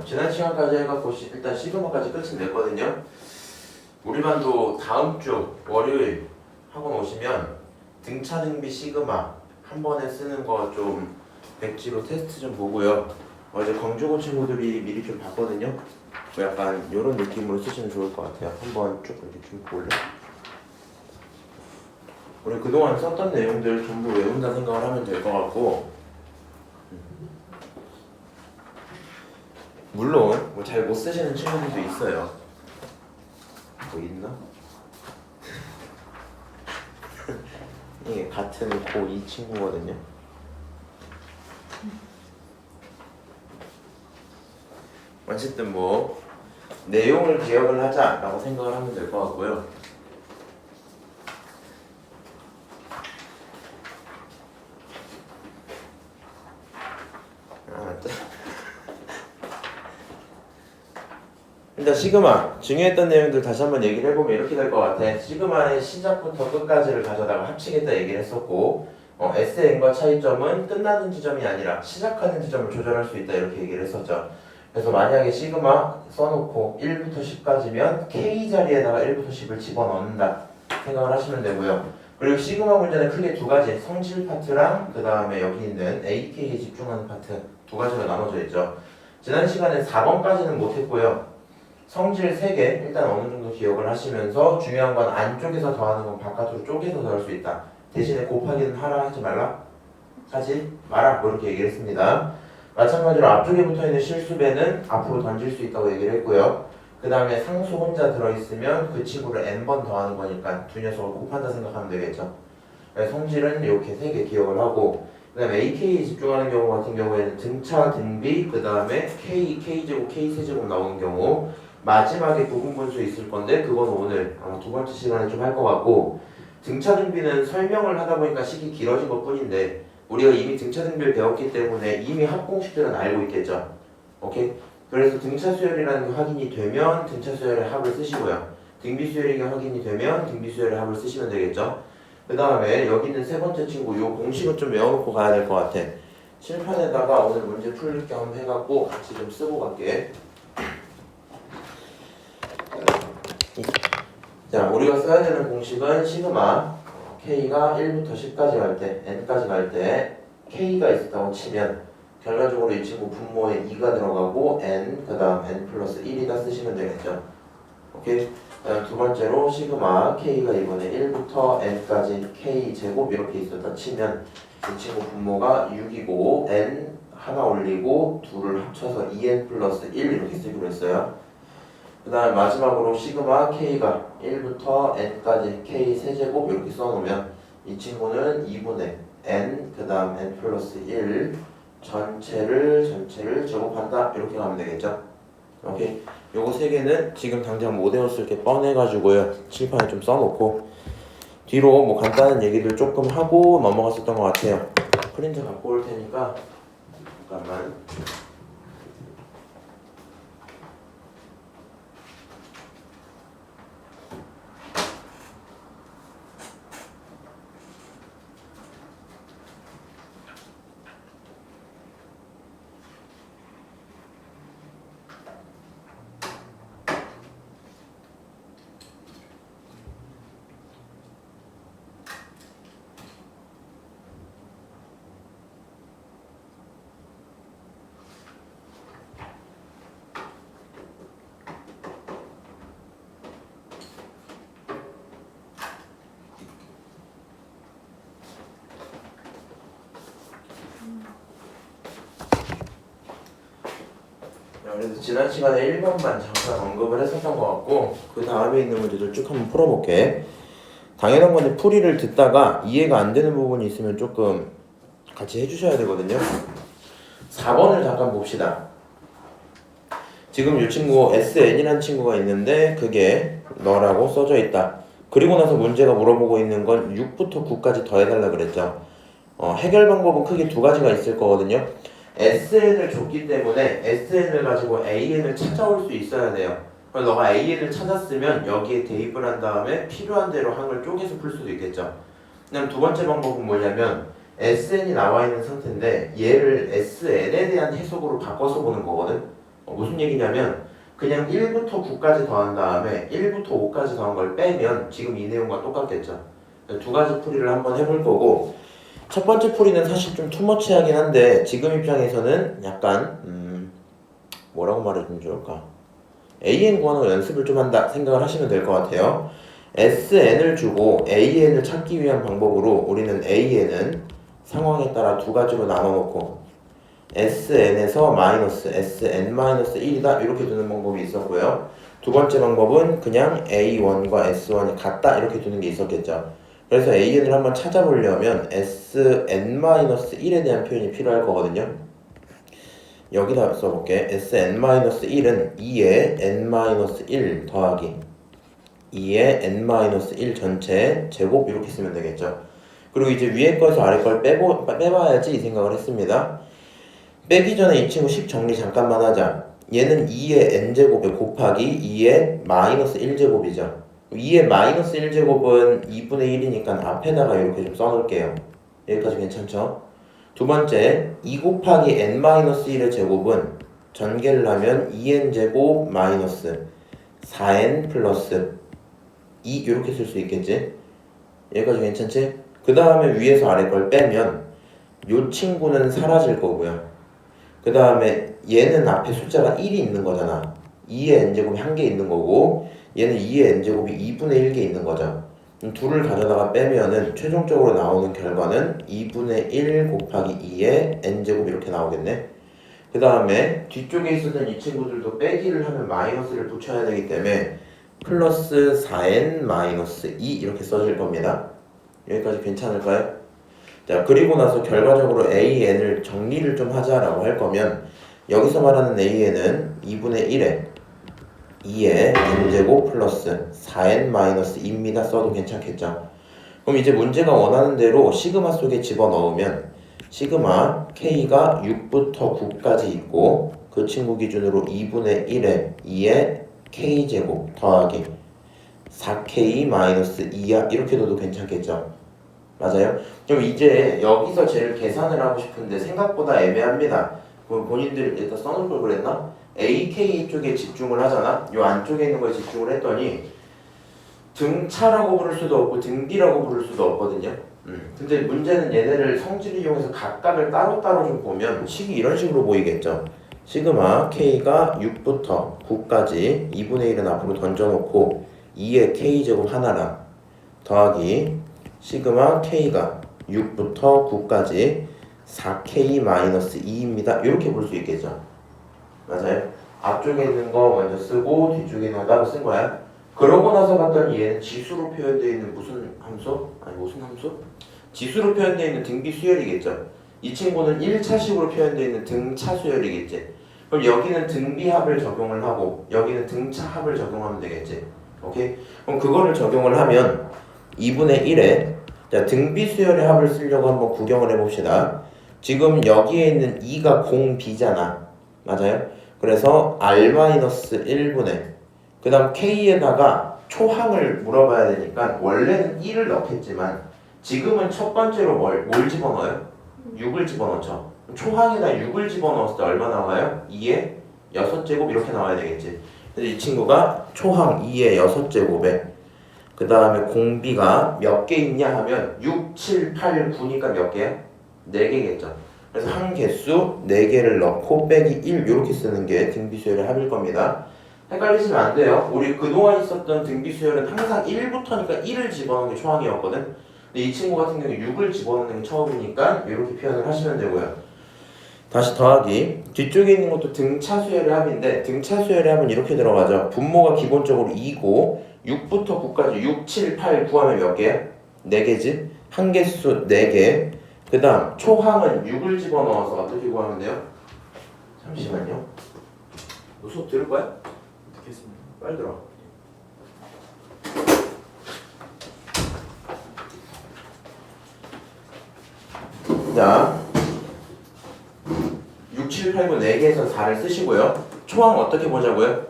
지난 시간까지 해갖고 일단 시그마까지 끝을 냈거든요. 우리 반도 다음 주 월요일 학원 오시면 등차 등비 시그마 한 번에 쓰는 거 좀 백지로 테스트 좀 보고요. 어제 광주고 친구들이 미리 좀 봤거든요. 뭐 약간 이런 느낌으로 쓰시면 좋을 것 같아요. 한번 쭉 이렇게 좀 볼래? 우리 그동안 썼던 내용들 전부 외운다 생각을 하면 될 것 같고, 물론 뭐 잘 못 쓰시는 친구들도 있어요. 뭐 있나? 이게 같은 고2 친구거든요. 어쨌든 뭐 내용을 기억을 하자라고 생각을 하면 될 것 같고요. 일단 시그마 중요했던 내용들 다시 한번 얘기를 해보면 이렇게 될 것 같아. 시그마의 시작부터 끝까지를 가져다가 합치겠다 얘기를 했었고, SN과 차이점은 끝나는 지점이 아니라 시작하는 지점을 조절할 수 있다 이렇게 얘기를 했었죠. 그래서 만약에 시그마 써놓고 1부터 10까지면 K 자리에다가 1부터 10을 집어넣는다 생각을 하시면 되고요. 그리고 시그마 문제는 크게 두 가지, 성질 파트랑 그 다음에 여기 있는 AK에 집중하는 파트 두 가지로 나눠져 있죠. 지난 시간에 4번까지는 못했고요. 성질 3개 일단 어느 정도 기억을 하시면서 중요한 건 안쪽에서 더하는 건 바깥으로 쪼개서 더할 수 있다. 대신에 곱하기는 하라 하지 말라? 하지 마라. 뭐 이렇게 얘기를 했습니다. 마찬가지로 앞쪽에 붙어있는 실수배는 앞으로 던질 수 있다고 얘기를 했고요. 그 다음에 상수 혼자 들어있으면 그 친구를 n번 더하는 거니까 두 녀석을 곱한다 생각하면 되겠죠. 성질은 이렇게 3개 기억을 하고, 그 다음에 AK에 집중하는 경우 같은 경우에는 등차, 등비, 그 다음에 K, K제곱, K세제곱 나오는 경우 마지막에 부분분수 있을 건데 그건 오늘 아마 두 번째 시간에 좀 할 것 같고, 등차 등비는 설명을 하다 보니까 식이 길어진 것 뿐인데 우리가 이미 등차 등비를 배웠기 때문에 이미 합공식들은 알고 있겠죠. 오케이? 그래서 등차 수열이라는 게 확인이 되면 등차 수열의 합을 쓰시고요. 등비 수열이 확인이 되면 등비 수열의 합을 쓰시면 되겠죠. 그 다음에 여기 있는 세 번째 친구 요 공식은 좀 외워놓고 가야 될 것 같아. 칠판에다가 오늘 문제 풀 겸 해갖고 같이 좀 쓰고 갈게. 자, 우리가 써야 되는 공식은 시그마 K가 1부터 10까지 갈 때, N까지 갈 때 K가 있었다고 치면 결과적으로 이 친구 분모에 2가 들어가고 N, 그 다음 N 플러스 1이다 쓰시면 되겠죠. 오케이? 두 번째로 시그마 K가 이번에 1부터 N까지 K제곱 이렇게 있었다 치면 이 친구 분모가 6이고 N 하나 올리고 둘을 합쳐서 2N 플러스 1 이렇게 쓰기로 했어요. 그 다음 마지막으로 시그마 K가 1부터 N까지 K 세제곱 이렇게 써놓으면 이 친구는 2분의 N 그 다음 N 플러스 1 전체를 제곱한다 이렇게 가면 되겠죠. 오케이. 요거 세 개는 지금 당장 못 외웠을 게 뻔해가지고요. 칠판에 좀 써놓고 뒤로 뭐 간단한 얘기들 조금 하고 넘어갔었던 것 같아요. 프린터 갖고 올 테니까 잠깐만. 그래서 지난 시간에 1번만 잠깐 언급을 했었던 것 같고 그 다음에 있는 문제들 쭉 한번 풀어볼게. 당연한 건데 풀이를 듣다가 이해가 안 되는 부분이 있으면 조금 같이 해주셔야 되거든요. 4번을 잠깐 봅시다. 지금 이 친구 SN이라는 친구가 있는데 그게 너라고 써져 있다. 그리고 나서 문제가 물어보고 있는 건 6부터 9까지 더해달라 그랬죠. 해결 방법은 크게 두 가지가 있을 거거든요. SN을 줬기 때문에 SN을 가지고 AN을 찾아올 수 있어야 돼요. 그래서 너가 AN을 찾았으면 여기에 대입을 한 다음에 필요한 대로 항을 쪼개서 풀 수도 있겠죠. 그다음 두 번째 방법은 뭐냐면 SN이 나와 있는 상태인데 얘를 SN에 대한 해석으로 바꿔서 보는 거거든. 무슨 얘기냐면 그냥 1부터 9까지 더한 다음에 1부터 5까지 더한 걸 빼면 지금 이 내용과 똑같겠죠. 두 가지 풀이를 한번 해볼 거고, 첫 번째 풀이는 사실 좀 투머치하긴 한데 지금 입장에서는 약간 뭐라고 말해주면 좋을까? AN 구하는 거 연습을 좀 한다 생각을 하시면 될 것 같아요. SN을 주고 AN을 찾기 위한 방법으로 우리는 AN은 상황에 따라 두 가지로 나눠놓고 SN에서 마이너스 SN-1이다 이렇게 두는 방법이 있었고요. 두 번째 방법은 그냥 A1과 S1이 같다 이렇게 두는 게 있었겠죠. 그래서 AN을 한번 찾아보려면 SN-1에 대한 표현이 필요할 거거든요. 여기다 써볼게. SN-1은 2의 N-1 더하기 2의 N-1 전체 제곱 이렇게 쓰면 되겠죠. 그리고 이제 위에 거에서 아래 걸 빼봐야지 이 생각을 했습니다. 빼기 전에 이 친구 식 정리 잠깐만 하자. 얘는 2의 n제곱에 곱하기 2의 마이너스 1제곱이죠. 2의 마이너스 1제곱은 2분의 1이니까 앞에다가 이렇게 좀 써놓을게요. 여기까지 괜찮죠? 두 번째, 2 곱하기 n-1의 제곱은 전개를 하면 2n제곱 마이너스 4n 플러스 2 이렇게 쓸 수 있겠지? 여기까지 괜찮지? 그 다음에 위에서 아래 걸 빼면 요 친구는 사라질 거고요. 그 다음에 얘는 앞에 숫자가 1이 있는 거잖아. 2의 n제곱이 1개 있는 거고 얘는 2의 n제곱이 2분의 1개 있는 거죠. 둘을 가져다가 빼면은 최종적으로 나오는 결과는 2분의 1 곱하기 2의 n제곱 이렇게 나오겠네. 그 다음에 뒤쪽에 있었던 이 친구들도 빼기를 하면 마이너스를 붙여야 되기 때문에 플러스 4n 마이너스 2 이렇게 써질 겁니다. 여기까지 괜찮을까요? 자, 그리고 나서 결과적으로 AN을 정리를 좀 하자라고 할 거면 여기서 말하는 AN은 2분의 1에 2의 n제곱 플러스 4n-2입니다. 써도 괜찮겠죠? 그럼 이제 문제가 원하는 대로 시그마 속에 집어넣으면 시그마 K가 6부터 9까지 있고 그 친구 기준으로 2분의 1에 2의 K제곱 더하기 4K-2야 이렇게 둬도 괜찮겠죠? 맞아요? 그럼 이제 여기서 제일 계산을 하고 싶은데 생각보다 애매합니다. 그럼 본인들 일단 써놓을 걸 그랬나? AK 쪽에 집중을 하잖아? 요 안쪽에 있는 거에 집중을 했더니 등차라고 부를 수도 없고 등비라고 부를 수도 없거든요. 근데 문제는 얘네를 성질을 이용해서 각각을 따로따로 좀 보면 식이 이런 식으로 보이겠죠. 시그마 K가 6부터 9까지 2분의 1은 앞으로 던져놓고 2의 K제곱 하나랑 더하기 시그마 K가 6부터 9까지 4K-2입니다. 이렇게 볼 수 있겠죠. 맞아요? 앞쪽에 있는 거 먼저 쓰고 뒤쪽에 있는 거 따로 쓴 거야. 그러고 나서 봤더니 얘는 지수로 표현되어 있는 무슨 함수? 아니 무슨 함수? 지수로 표현되어 있는 등비 수열이겠죠. 이 친구는 1차식으로 표현되어 있는 등차 수열이겠지. 그럼 여기는 등비합을 적용을 하고 여기는 등차합을 적용하면 되겠지. 오케이? 그럼 그거를 적용을 하면 2분의 1에 자, 등비 수열의 합을 쓰려고 한번 구경을 해봅시다. 지금 여기에 있는 2가 공비잖아. 맞아요? 그래서 R-1분의 그 다음 K에다가 초항을 물어봐야 되니까 원래는 1을 넣겠지만 지금은 첫 번째로 뭘 집어넣어요? 6을 집어넣죠. 초항에다 6을 집어넣었을 때 얼마 나와요? 2의 6제곱 이렇게 나와야 되겠지. 그래서 이 친구가 초항 2의 6제곱에 그 다음에 공비가 몇 개 있냐 하면 6, 7, 8, 9니까 몇 개야? 4개겠죠. 그래서 한 개수 4개를 넣고 빼기 1 이렇게 쓰는 게 등비수열의 합일 겁니다. 헷갈리시면 안 돼요. 우리 그동안 있었던 등비수열은 항상 1부터니까 1을 집어넣는 게 초항이었거든. 근데 이 친구 같은 경우에 6을 집어넣는 게 처음이니까 이렇게 표현을 하시면 되고요. 다시 더하기 뒤쪽에 있는 것도 등차수열의 합인데 등차수열의 합은 이렇게 들어가죠. 분모가 기본적으로 2고 6부터 9까지 6, 7, 8, 9 하면 몇 개야? 4개지? 한 개수 4개. 그 다음 초항은 6을 집어넣어서 어떻게 구하면 돼요? 잠시만요. 너 수업 들을 거야? 듣겠습니다. 빨리 들어. 자 6, 7, 8, 9 4개에서 4를 쓰시고요. 초항 어떻게 보자고요?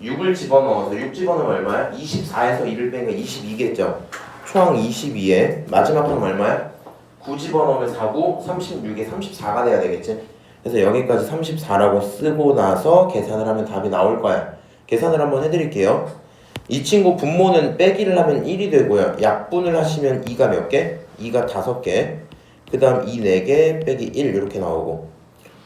6을 집어넣어서 6 집어넣으면 얼마야? 24에서 1을 뺀 게 22겠죠. 초항 22에 마지막 항 얼마야? 9 집어넣으면 4, 9, 36에 34가 돼야 되겠지. 그래서 여기까지 34라고 쓰고 나서 계산을 하면 답이 나올 거야. 계산을 한번 해드릴게요. 이 친구 분모는 빼기를 하면 1이 되고요. 약분을 하시면 2가 몇 개? 2가 5개. 그 다음 2 4개 빼기 1 이렇게 나오고,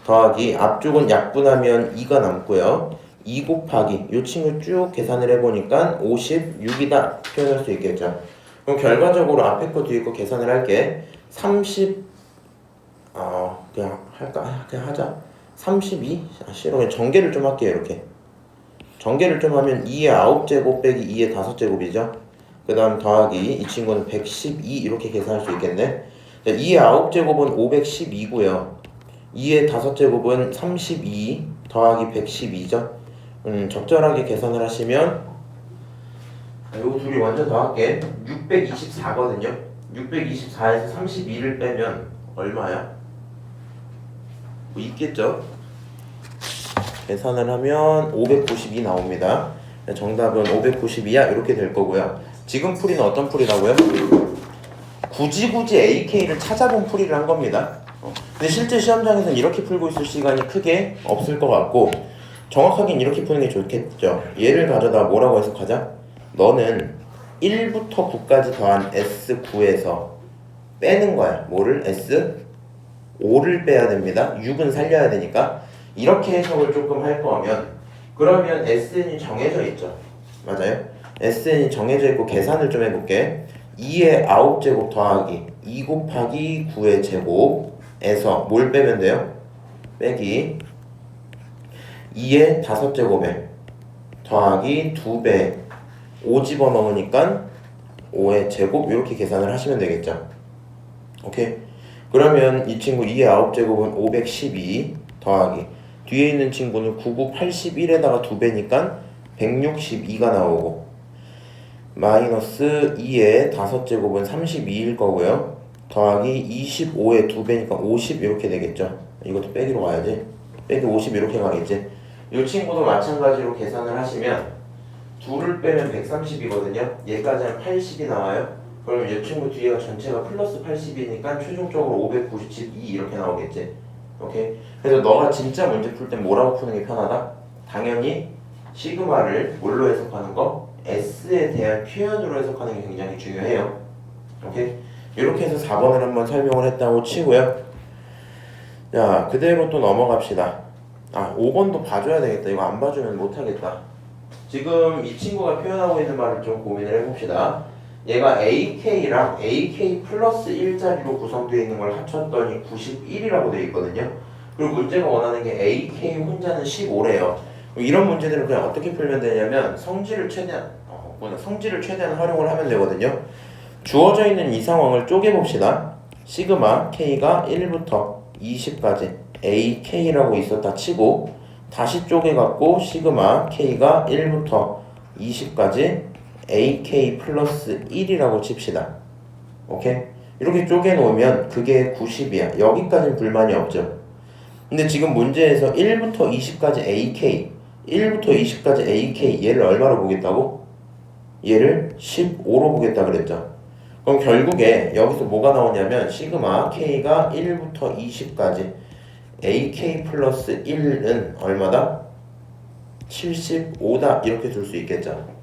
더하기 앞쪽은 약분하면 2가 남고요. 2 곱하기 이 친구 쭉 계산을 해보니까 56이다 표현할 수 있겠죠. 그럼 결과적으로 앞에 거 뒤에 거 계산을 할게. 30 그냥 할까? 그냥 하자. 32? 싫어. 그냥 전개를 좀 할게요. 이렇게 전개를 좀 하면 2의 9제곱 빼기 2의 5제곱이죠. 그 다음 더하기 이 친구는 112 이렇게 계산할 수 있겠네. 2의 9제곱은 512고요 2의 5제곱은 32 더하기 112죠. 적절하게 계산을 하시면 요 둘이 먼저 더할게. 624거든요. 624에서 32를 빼면 얼마야? 뭐 있겠죠? 계산을 하면 592 나옵니다. 정답은 592야 이렇게 될 거고요. 지금 풀이는 어떤 풀이라고요? 굳이 AK를 찾아본 풀이를 한 겁니다. 근데 실제 시험장에서는 이렇게 풀고 있을 시간이 크게 없을 것 같고, 정확하게는 이렇게 푸는 게 좋겠죠. 얘를 가져다 뭐라고 해석하자? 너는 1부터 9까지 더한 S9에서 빼는 거야. 뭐를? S5를 빼야 됩니다. 6은 살려야 되니까. 이렇게 해석을 조금 할 거면, 그러면 SN이 정해져 있죠. 맞아요? SN이 정해져 있고 계산을 좀 해볼게. 2의 9제곱 더하기 2 곱하기 9의 제곱에서 뭘 빼면 돼요? 빼기 2의 5제곱에 더하기 2배 5 집어넣으니까 5의 제곱 이렇게 계산을 하시면 되겠죠. 오케이? 그러면 이 친구 2의 9제곱은 512 더하기 뒤에 있는 친구는 99, 81에다가 2배니까 162가 나오고, 마이너스 2의 5제곱은 32일 거고요. 더하기 25의 2배니까 50 이렇게 되겠죠. 이것도 빼기로 가야지. 빼기 50 이렇게 가겠지. 이 친구도 마찬가지로 계산을 하시면 2를 빼면 130이거든요. 얘까지 하면 80이 나와요. 그러면 이 친구 뒤에가 전체가 플러스 80이니까 최종적으로 592 이렇게 나오겠지. 오케이? 그래서 너가 진짜 문제 풀 때 뭐라고 푸는 게 편하다? 당연히 시그마를 뭘로 해석하는 거? S에 대한 표현으로 해석하는 게 굉장히 중요해요. 오케이? 이렇게 해서 4번을 한번 설명을 했다고 치고요. 자, 그대로 또 넘어갑시다. 5번도 봐줘야 되겠다. 이거 안 봐주면 못하겠다. 지금 이 친구가 표현하고 있는 말을 좀 고민을 해봅시다. 얘가 AK랑 AK 플러스 1짜리로 구성되어 있는 걸 합쳤더니 91이라고 되어 있거든요. 그리고 문제가 원하는 게 AK 혼자는 15래요. 이런 문제들은 그냥 어떻게 풀면 되냐면 성질을 최대한 활용을 하면 되거든요. 주어져 있는 이 상황을 쪼개봅시다. 시그마 K가 1부터 20까지 AK라고 있었다 치고, 다시 쪼개갖고 시그마 K가 1부터 20까지 AK 플러스 1이라고 칩시다. 오케이? 이렇게 쪼개놓으면 그게 90이야. 여기까지는 불만이 없죠. 근데 지금 문제에서 1부터 20까지 AK, 1부터 20까지 AK 얘를 얼마로 보겠다고? 얘를 15로 보겠다 그랬죠. 그럼 결국에 여기서 뭐가 나오냐면 시그마 K가 1부터 20까지 AK 플러스 1은 얼마다? 75다 이렇게 줄 수 있겠죠.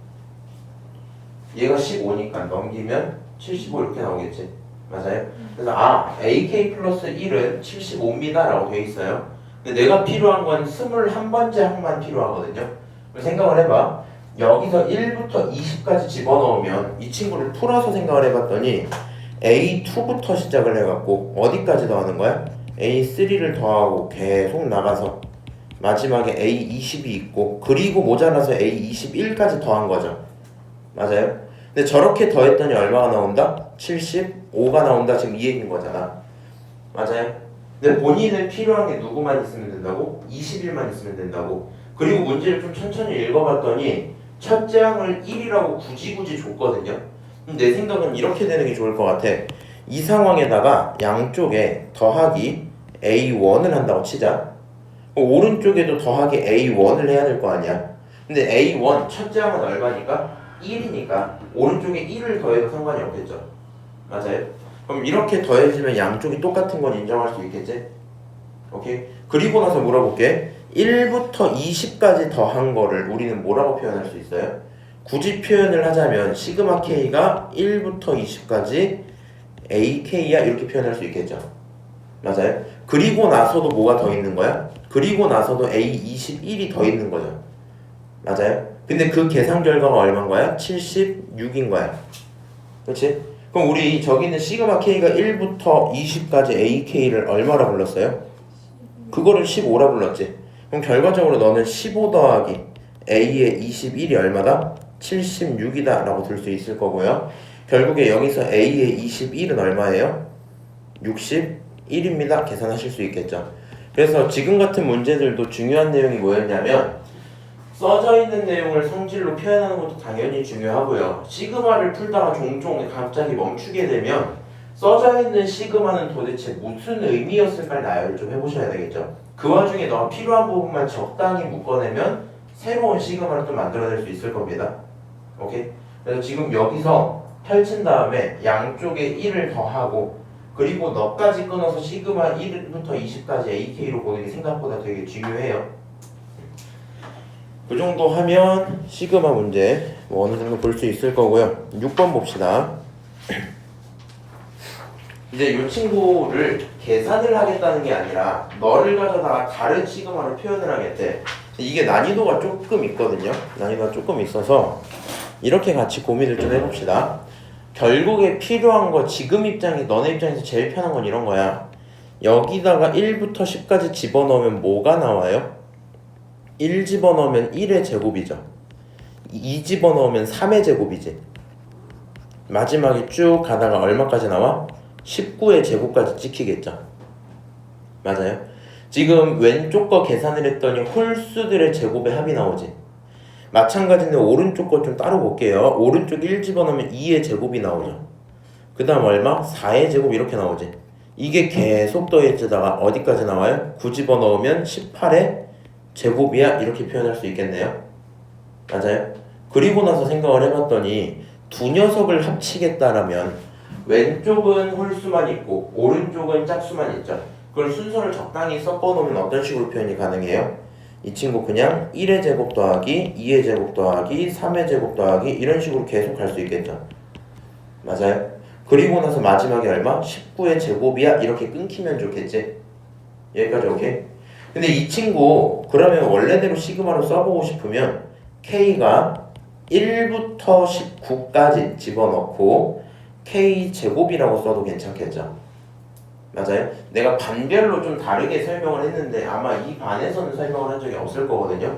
얘가 15니까 넘기면 75 이렇게 나오겠지. 맞아요? 그래서 AK 플러스 1은 75입니다 라고 돼 있어요. 근데 내가 필요한 건 21번째 항만 필요하거든요. 생각을 해봐. 여기서 1부터 20까지 집어넣으면 이 친구를 풀어서 생각을 해봤더니 A2부터 시작을 해갖고 어디까지 더하는 거야? A3를 더하고 계속 나가서 마지막에 A20이 있고, 그리고 모자라서 A21까지 더한 거죠. 맞아요? 근데 저렇게 더했더니 얼마가 나온다? 75가 나온다. 지금 이 얘기인 거잖아. 맞아요? 근데 본인은 필요한 게 누구만 있으면 된다고? 21만 있으면 된다고. 그리고 문제를 좀 천천히 읽어봤더니 첫째 항을 1이라고 굳이 줬거든요. 내 생각은 이렇게 되는 게 좋을 것 같아. 이 상황에다가 양쪽에 더하기 A1을 한다고 치자. 오른쪽에도 더하기 A1을 해야 될 거 아니야. 근데 A1 첫째 항은 얼마니까? 1이니까 오른쪽에 1을 더해도 상관이 없겠죠. 맞아요? 그럼 이렇게 더해지면 양쪽이 똑같은 건 인정할 수 있겠지? 오케이? 그리고 나서 물어볼게. 1부터 20까지 더한 거를 우리는 뭐라고 표현할 수 있어요? 굳이 표현을 하자면 시그마 K가 1부터 20까지 AK야 이렇게 표현할 수 있겠죠. 맞아요? 그리고 나서도 뭐가 더 있는 거야? 그리고 나서도 A21이 더 있는 거죠. 맞아요? 근데 그 계산 결과가 얼마인 거야? 76인 거야. 그렇지? 그럼 우리 저기 있는 시그마 K가 1부터 20까지 AK를 얼마라 불렀어요? 그거를 15라 불렀지. 그럼 결과적으로 너는 15 더하기 A의 21이 얼마다? 76이다 라고 들 수 있을 거고요. 결국에 여기서 A의 21은 얼마예요? 61입니다. 계산하실 수 있겠죠. 그래서 지금 같은 문제들도 중요한 내용이 뭐였냐면 써져 있는 내용을 성질로 표현하는 것도 당연히 중요하고요. 시그마를 풀다가 종종 갑자기 멈추게 되면 써져 있는 시그마는 도대체 무슨 의미였을까를 나열을 좀 해보셔야 되겠죠. 그 와중에 너가 필요한 부분만 적당히 묶어내면 새로운 시그마를 또 만들어낼 수 있을 겁니다. 오케이? 그래서 지금 여기서 펼친 다음에 양쪽에 1을 더하고 그리고 너까지 끊어서 시그마 1부터 20까지 AK로 보는 게 생각보다 되게 중요해요. 그 정도 하면 시그마 문제 뭐 어느 정도 볼 수 있을 거고요. 6번 봅시다. 이제 이 친구를 계산을 하겠다는 게 아니라 너를 가져다가 다른 시그마로 표현을 하겠대. 이게 난이도가 조금 있거든요. 난이도가 조금 있어서 이렇게 같이 고민을 좀 해봅시다. 결국에 필요한 거 지금 입장에 너네 입장에서 제일 편한 건 이런 거야. 여기다가 1부터 10까지 집어넣으면 뭐가 나와요? 1 집어넣으면 1의 제곱이죠. 2 집어넣으면 3의 제곱이지. 마지막에 쭉 가다가 얼마까지 나와? 19의 제곱까지 찍히겠죠. 맞아요? 지금 왼쪽 거 계산을 했더니 홀수들의 제곱의 합이 나오지. 마찬가지인데 오른쪽 거 좀 따로 볼게요. 오른쪽 1 집어넣으면 2의 제곱이 나오죠. 그 다음 얼마? 4의 제곱 이렇게 나오지. 이게 계속 더해지다가 어디까지 나와요? 9 집어넣으면 18의 제곱이야 이렇게 표현할 수 있겠네요. 맞아요? 그리고 나서 생각을 해봤더니 두 녀석을 합치겠다라면 왼쪽은 홀수만 있고 오른쪽은 짝수만 있죠. 그걸 순서를 적당히 섞어놓으면 어떤 식으로 표현이 가능해요? 이 친구 그냥 1의 제곱 더하기 2의 제곱 더하기 3의 제곱 더하기 이런 식으로 계속 갈 수 있겠죠. 맞아요? 그리고 나서 마지막에 얼마? 19의 제곱이야 이렇게 끊기면 좋겠지. 여기까지 오케이? 근데 이 친구 그러면 원래대로 시그마로 써보고 싶으면 K가 1부터 19까지 집어넣고 K제곱이라고 써도 괜찮겠죠. 맞아요? 내가 반별로 좀 다르게 설명을 했는데 아마 이 반에서는 설명을 한 적이 없을 거거든요.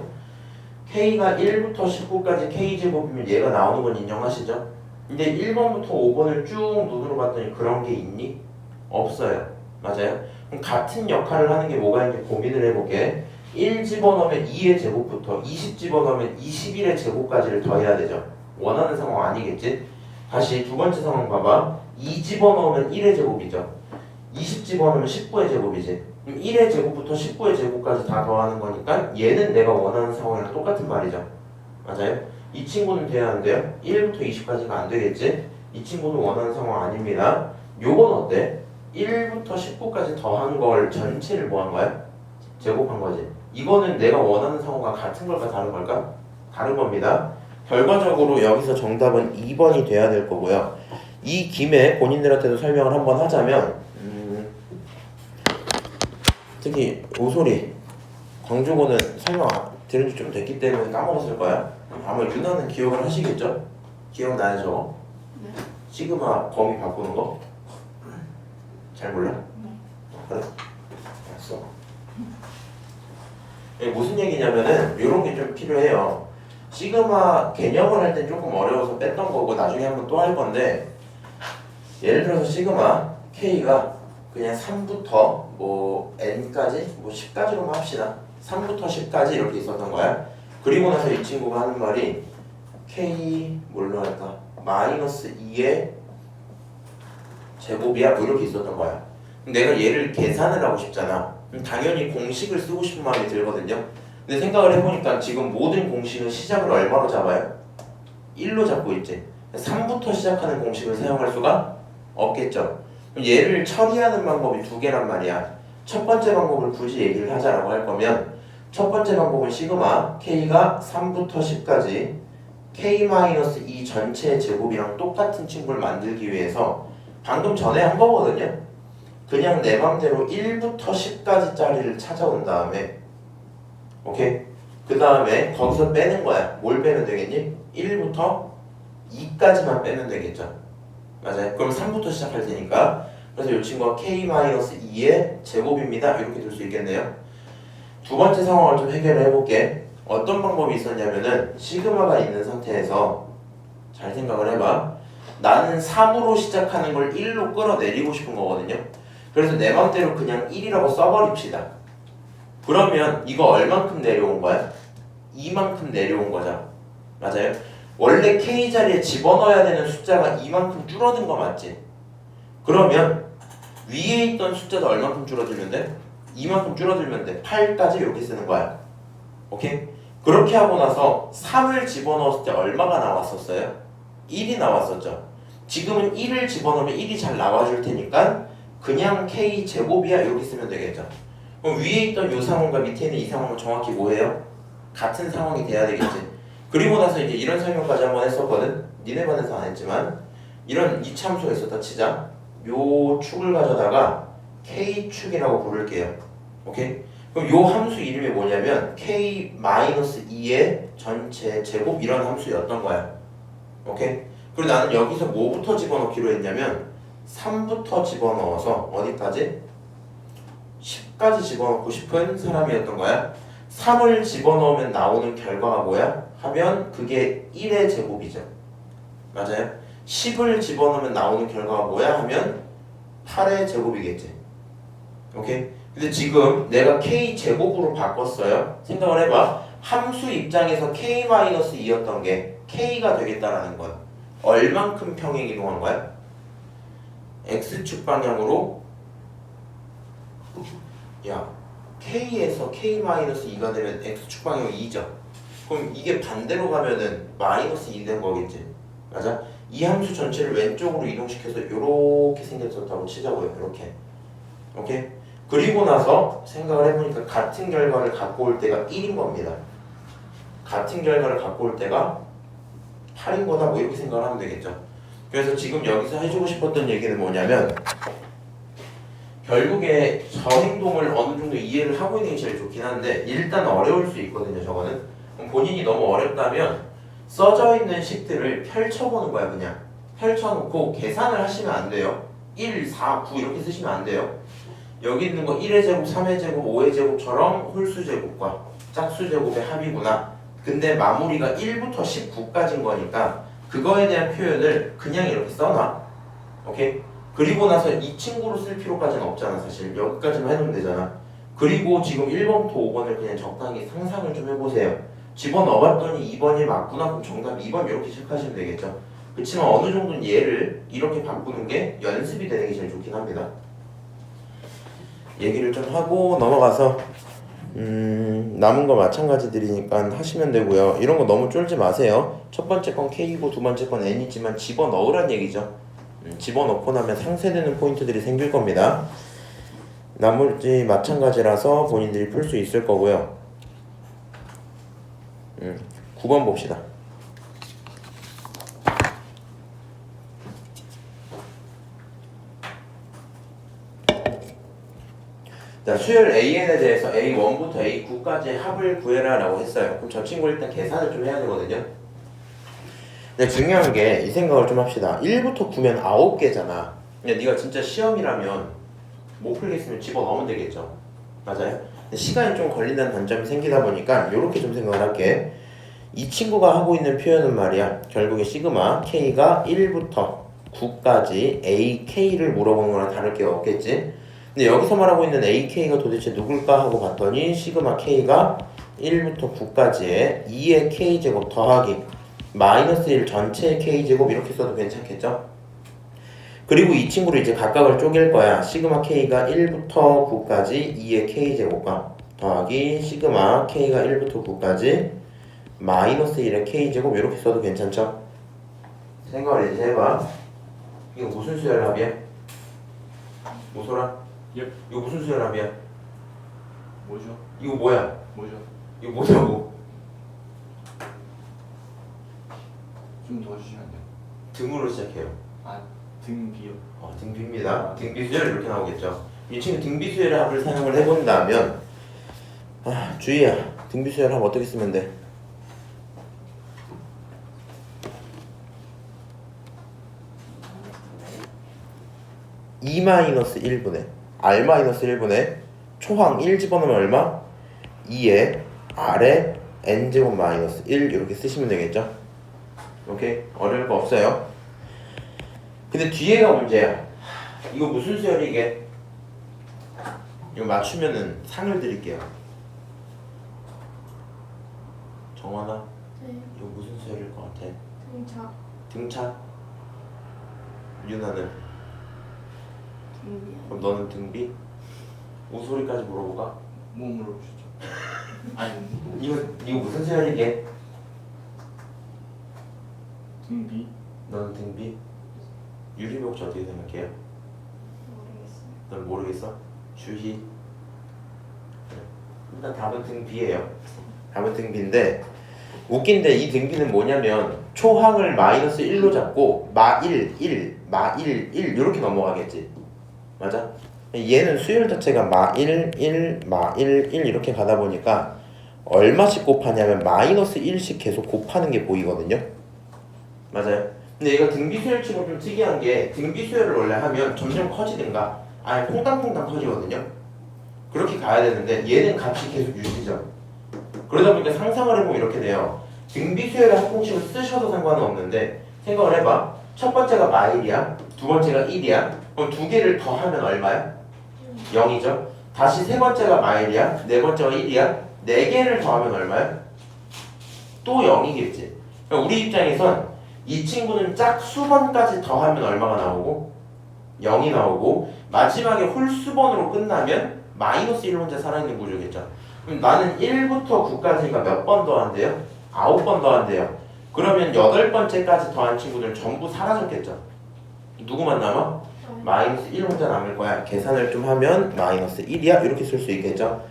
K가 1부터 19까지 K제곱이면 얘가 나오는 건 인정하시죠? 근데 1번부터 5번을 쭉 눈으로 봤더니 그런 게 있니? 없어요. 맞아요? 그럼 같은 역할을 하는 게 뭐가 있는지 고민을 해볼게. 1 집어넣으면 2의 제곱부터 20 집어넣으면 21의 제곱까지를 더해야 되죠. 원하는 상황 아니겠지? 다시 두 번째 상황 봐봐. 2 집어넣으면 1의 제곱이죠. 20 집어넣으면 19의 제곱이지. 그럼 1의 제곱부터 19의 제곱까지 다 더하는 거니까 얘는 내가 원하는 상황이랑 똑같은 말이죠. 맞아요? 이 친구는 돼야 하는데요. 1부터 20까지가 안 되겠지? 이 친구는 원하는 상황 아닙니다. 요건 어때? 1부터 19까지 더한 걸 전체를 뭐 한 거야? 제곱한 거지. 이거는 내가 원하는 상황과 같은 걸까 다른 걸까? 다른 겁니다. 결과적으로 여기서 정답은 2번이 돼야 될 거고요. 이 김에 본인들한테도 설명을 한번 하자면 특히 오소리 광주고는 설명 들은 지 좀 됐기 때문에 까먹었을 거야. 아마 유나는 기억을 하시겠죠? 기억나요 저거? 네. 시그마 범위 바꾸는 거? 잘 몰라? 그래? 알았어. 무슨 얘기냐면은 이런 게 좀 필요해요. 시그마 개념을 할 땐 조금 어려워서 뺐던 거고 나중에 한번 또 할 건데 예를 들어서 시그마 K가 그냥 3부터 뭐 n까지 뭐 10까지로만 합시다. 3부터 10까지 이렇게 있었던 거야. 그리고 나서 이 친구가 하는 말이 K 뭘로 할까? 마이너스 2의 제곱이야 뭐 이렇게 있었던 거야. 내가 얘를 계산을 하고 싶잖아. 그럼 당연히 공식을 쓰고 싶은 마음이 들거든요. 근데 생각을 해보니까 지금 모든 공식은 시작을 얼마로 잡아요? 1로 잡고 있지. 3부터 시작하는 공식을 사용할 수가 없겠죠. 그럼 얘를 처리하는 방법이 두 개란 말이야. 첫 번째 방법을 굳이 얘기를 하자라고 할 거면 첫 번째 방법은 시그마 K가 3부터 10까지 K-2 전체의 제곱이랑 똑같은 친구를 만들기 위해서 방금 전에 한 거거든요. 그냥 내 맘대로 1부터 10까지 짜리를 찾아온 다음에 오케이? 그 다음에 거기서 빼는 거야. 뭘 빼면 되겠니? 1부터 2까지만 빼면 되겠죠. 맞아요. 그럼 3부터 시작할 테니까 그래서 이 친구가 K-2의 제곱입니다. 이렇게 될 수 있겠네요. 두 번째 상황을 좀 해결을 해볼게. 어떤 방법이 있었냐면은 시그마가 있는 상태에서 잘 생각을 해봐. 나는 3으로 시작하는 걸 1로 끌어내리고 싶은 거거든요. 그래서 내 맘대로 그냥 1이라고 써버립시다. 그러면 이거 얼만큼 내려온 거야? 이만큼 내려온 거죠. 맞아요? 원래 K 자리에 집어넣어야 되는 숫자가 이만큼 줄어든 거 맞지? 그러면 위에 있던 숫자도 얼만큼 줄어들면 돼? 이만큼 줄어들면 돼. 8까지 이렇게 쓰는 거야. 오케이? 그렇게 하고 나서 3을 집어넣었을 때 얼마가 나왔었어요? 1이 나왔었죠. 지금은 1을 집어넣으면 1이 잘 나와줄 테니까 그냥 K 제곱이야 이렇게 쓰면 되겠죠. 그럼 위에 있던 이 상황과 밑에 있는 이 상황은 정확히 뭐예요? 같은 상황이 돼야 되겠지. 그리고 나서 이제 이런 설명까지 한번 했었거든. 니네 반에서 안 했지만 이런 이참수가 있었다 치자. 요 축을 가져다가 K축이라고 부를게요. 오케이? 그럼 요 함수 이름이 뭐냐면 K-2의 전체 제곱 이런 함수였던 거야. 오케이? 그리고 나는 여기서 뭐부터 집어넣기로 했냐면 3부터 집어넣어서 어디까지? 10까지 집어넣고 싶은 사람이었던 거야. 3을 집어넣으면 나오는 결과가 뭐야? 하면 그게 1의 제곱이죠. 맞아요? 10을 집어넣으면 나오는 결과가 뭐야? 하면 8의 제곱이겠지. 오케이? 근데 지금 내가 K 제곱으로 바꿨어요. 생각을 해봐. 함수 입장에서 K-2였던 게 K가 되겠다라는 건 얼만큼 평행 이동한 거야? X축 방향으로 야 K에서 K-2가 되면 X축 방향이 2죠. 그럼 이게 반대로 가면은 마이너스 2 된 거겠지. 맞아? 이 함수 전체를 왼쪽으로 이동시켜서 이렇게 생겼었다고 치자고요. 이렇게. 오케이? 그리고 나서 생각을 해보니까 같은 결과를 갖고 올 때가 1인 겁니다. 같은 결과를 갖고 올 때가 8인 거다 뭐 이렇게 생각을 하면 되겠죠. 그래서 지금 여기서 해주고 싶었던 얘기는 뭐냐면 결국에 저 행동을 어느 정도 이해를 하고 있는 게 제일 좋긴 한데 일단 어려울 수 있거든요. 저거는 그럼 본인이 너무 어렵다면 써져 있는 식들을 펼쳐보는 거야. 그냥 펼쳐놓고 계산을 하시면 안 돼요. 1, 4, 9 이렇게 쓰시면 안 돼요. 여기 있는 거 1의 제곱, 3의 제곱, 5의 제곱처럼 홀수 제곱과 짝수 제곱의 합이구나. 근데 마무리가 1부터 19까지인 거니까 그거에 대한 표현을 그냥 이렇게 써놔. 오케이? 그리고 나서 이 친구로 쓸 필요까지는 없잖아. 사실 여기까지만 해놓으면 되잖아. 그리고 지금 1번부터 5번을 그냥 적당히 상상을 좀 해보세요. 집어넣어봤더니 2번이 맞구나. 그럼 정답 2번 이렇게 체크하시면 되겠죠. 그렇지만 어느 정도는 얘를 이렇게 바꾸는 게 연습이 되는 게 제일 좋긴 합니다. 얘기를 좀 하고 넘어가서 남은 거 마찬가지들이니까 하시면 되고요. 이런 거 너무 쫄지 마세요. 첫 번째 건 K이고 두 번째 건 N이지만 집어넣으란 얘기죠. 집어넣고 나면 상쇄되는 포인트들이 생길 겁니다. 나머지 마찬가지라서 본인들이 풀 수 있을 거고요. 9번 봅시다. 자, 수열 AN에 대해서 A1부터 A9까지 합을 구해라 라고 했어요. 그럼 저 친구 일단 계산을 좀 해야 되거든요. 근데 중요한 게 이 생각을 좀 합시다. 1부터 9면 9개잖아. 근데 네가 진짜 시험이라면 못 풀겠으면 집어넣으면 되겠죠. 맞아요? 근데 시간이 좀 걸린다는 단점이 생기다 보니까 이렇게 좀 생각을 할게. 이 친구가 하고 있는 표현은 말이야. 결국에 시그마 K가 1부터 9까지 AK를 물어보는 거랑 다를 게 없겠지. 근데 여기서 말하고 있는 AK가 도대체 누굴까 하고 봤더니 시그마 K가 1부터 9까지의 2의 K제곱 더하기 마이너스 1 전체의 K제곱 이렇게 써도 괜찮겠죠? 그리고 이 친구를 이제 각각을 쪼갤 거야. 시그마 K가 1부터 9까지 2의 K제곱과 더하기 시그마 K가 1부터 9까지 마이너스 1의 K제곱 이렇게 써도 괜찮죠? 생각을 이제 해봐. 이거 무슨 수열합이야? 모소라? 예. 이거 무슨 수열합이야? 뭐죠? 이거 뭐야? 뭐죠? 이거 뭐냐고? 좀 더 주시면 안 돼요? 등으로 시작해요. 아, 등비요. 등비입니다. 등비수열 이렇게 나오겠죠. 이 친구 등비수열의 합을 사용을 해본다면 주희야, 등비수열 합 어떻게 쓰면 돼? (2-1분의) r-1분의 초항 1 집어넣으면 얼마? 2에 r에 n제곱 마이너스 1 이렇게 쓰시면 되겠죠? 오케이? 어려울 거 없어요. 근데 뒤에가 문제야. 이거 무슨 수열이 이게? 이거 맞추면은 상을 드릴게요. 정원아, 네. 이거 무슨 수열일 것 같아? 등차. 등차? 유나는? 등비. 그럼 너는 등비? 우소리까지 물어볼까? 뭐 물어보셨죠? 아니, 이거 무슨 수열이게? 등비? 너는 등비? 유리복지 어떻게 생각해요? 모르겠어요. 넌 모르겠어? 주희? 그래. 일단 답은 등비예요. 답은 등비인데 웃긴데 이 등비는 뭐냐면 초항을 마이너스 1로 잡고 마1, 1, 마1, 1 이렇게 넘어가겠지. 맞아? 얘는 수열 자체가 마1, 1, 마1, 1 이렇게 가다 보니까 얼마씩 곱하냐면 마이너스 1씩 계속 곱하는 게 보이거든요. 맞아요? 근데 얘가 등비수열치고 좀 특이한 게 등비수열을 원래 하면 점점 커지든가 아예 퐁당퐁당 커지거든요. 그렇게 가야 되는데 얘는 값이 계속 유지죠. 그러다 보니까 상상을 해보면 이렇게 돼요. 등비수열의 합공식을 쓰셔도 상관은 없는데 생각을 해봐. 첫 번째가 마1이야. 두 번째가 1이야. 그럼 두 개를 더하면 얼마야? 0이죠. 다시 세 번째가 마1이야. 네 번째가 1이야. 네 개를 더하면 얼마야? 또 0이겠지. 그러니까 우리 입장에선 이 친구는 짝수번까지 더하면 얼마가 나오고? 0이 나오고 마지막에 홀수번으로 끝나면 마이너스 1 혼자 살아있는 구조겠죠. 그럼 나는 1부터 9까지가 몇 번 더한대요? 9번 더한대요. 그러면 8번째까지 더한 친구들은 전부 사라졌겠죠. 누구만 남아? 마이너스 1 혼자 남을 거야. 계산을 좀 하면 마이너스 1이야 이렇게 쓸 수 있겠죠.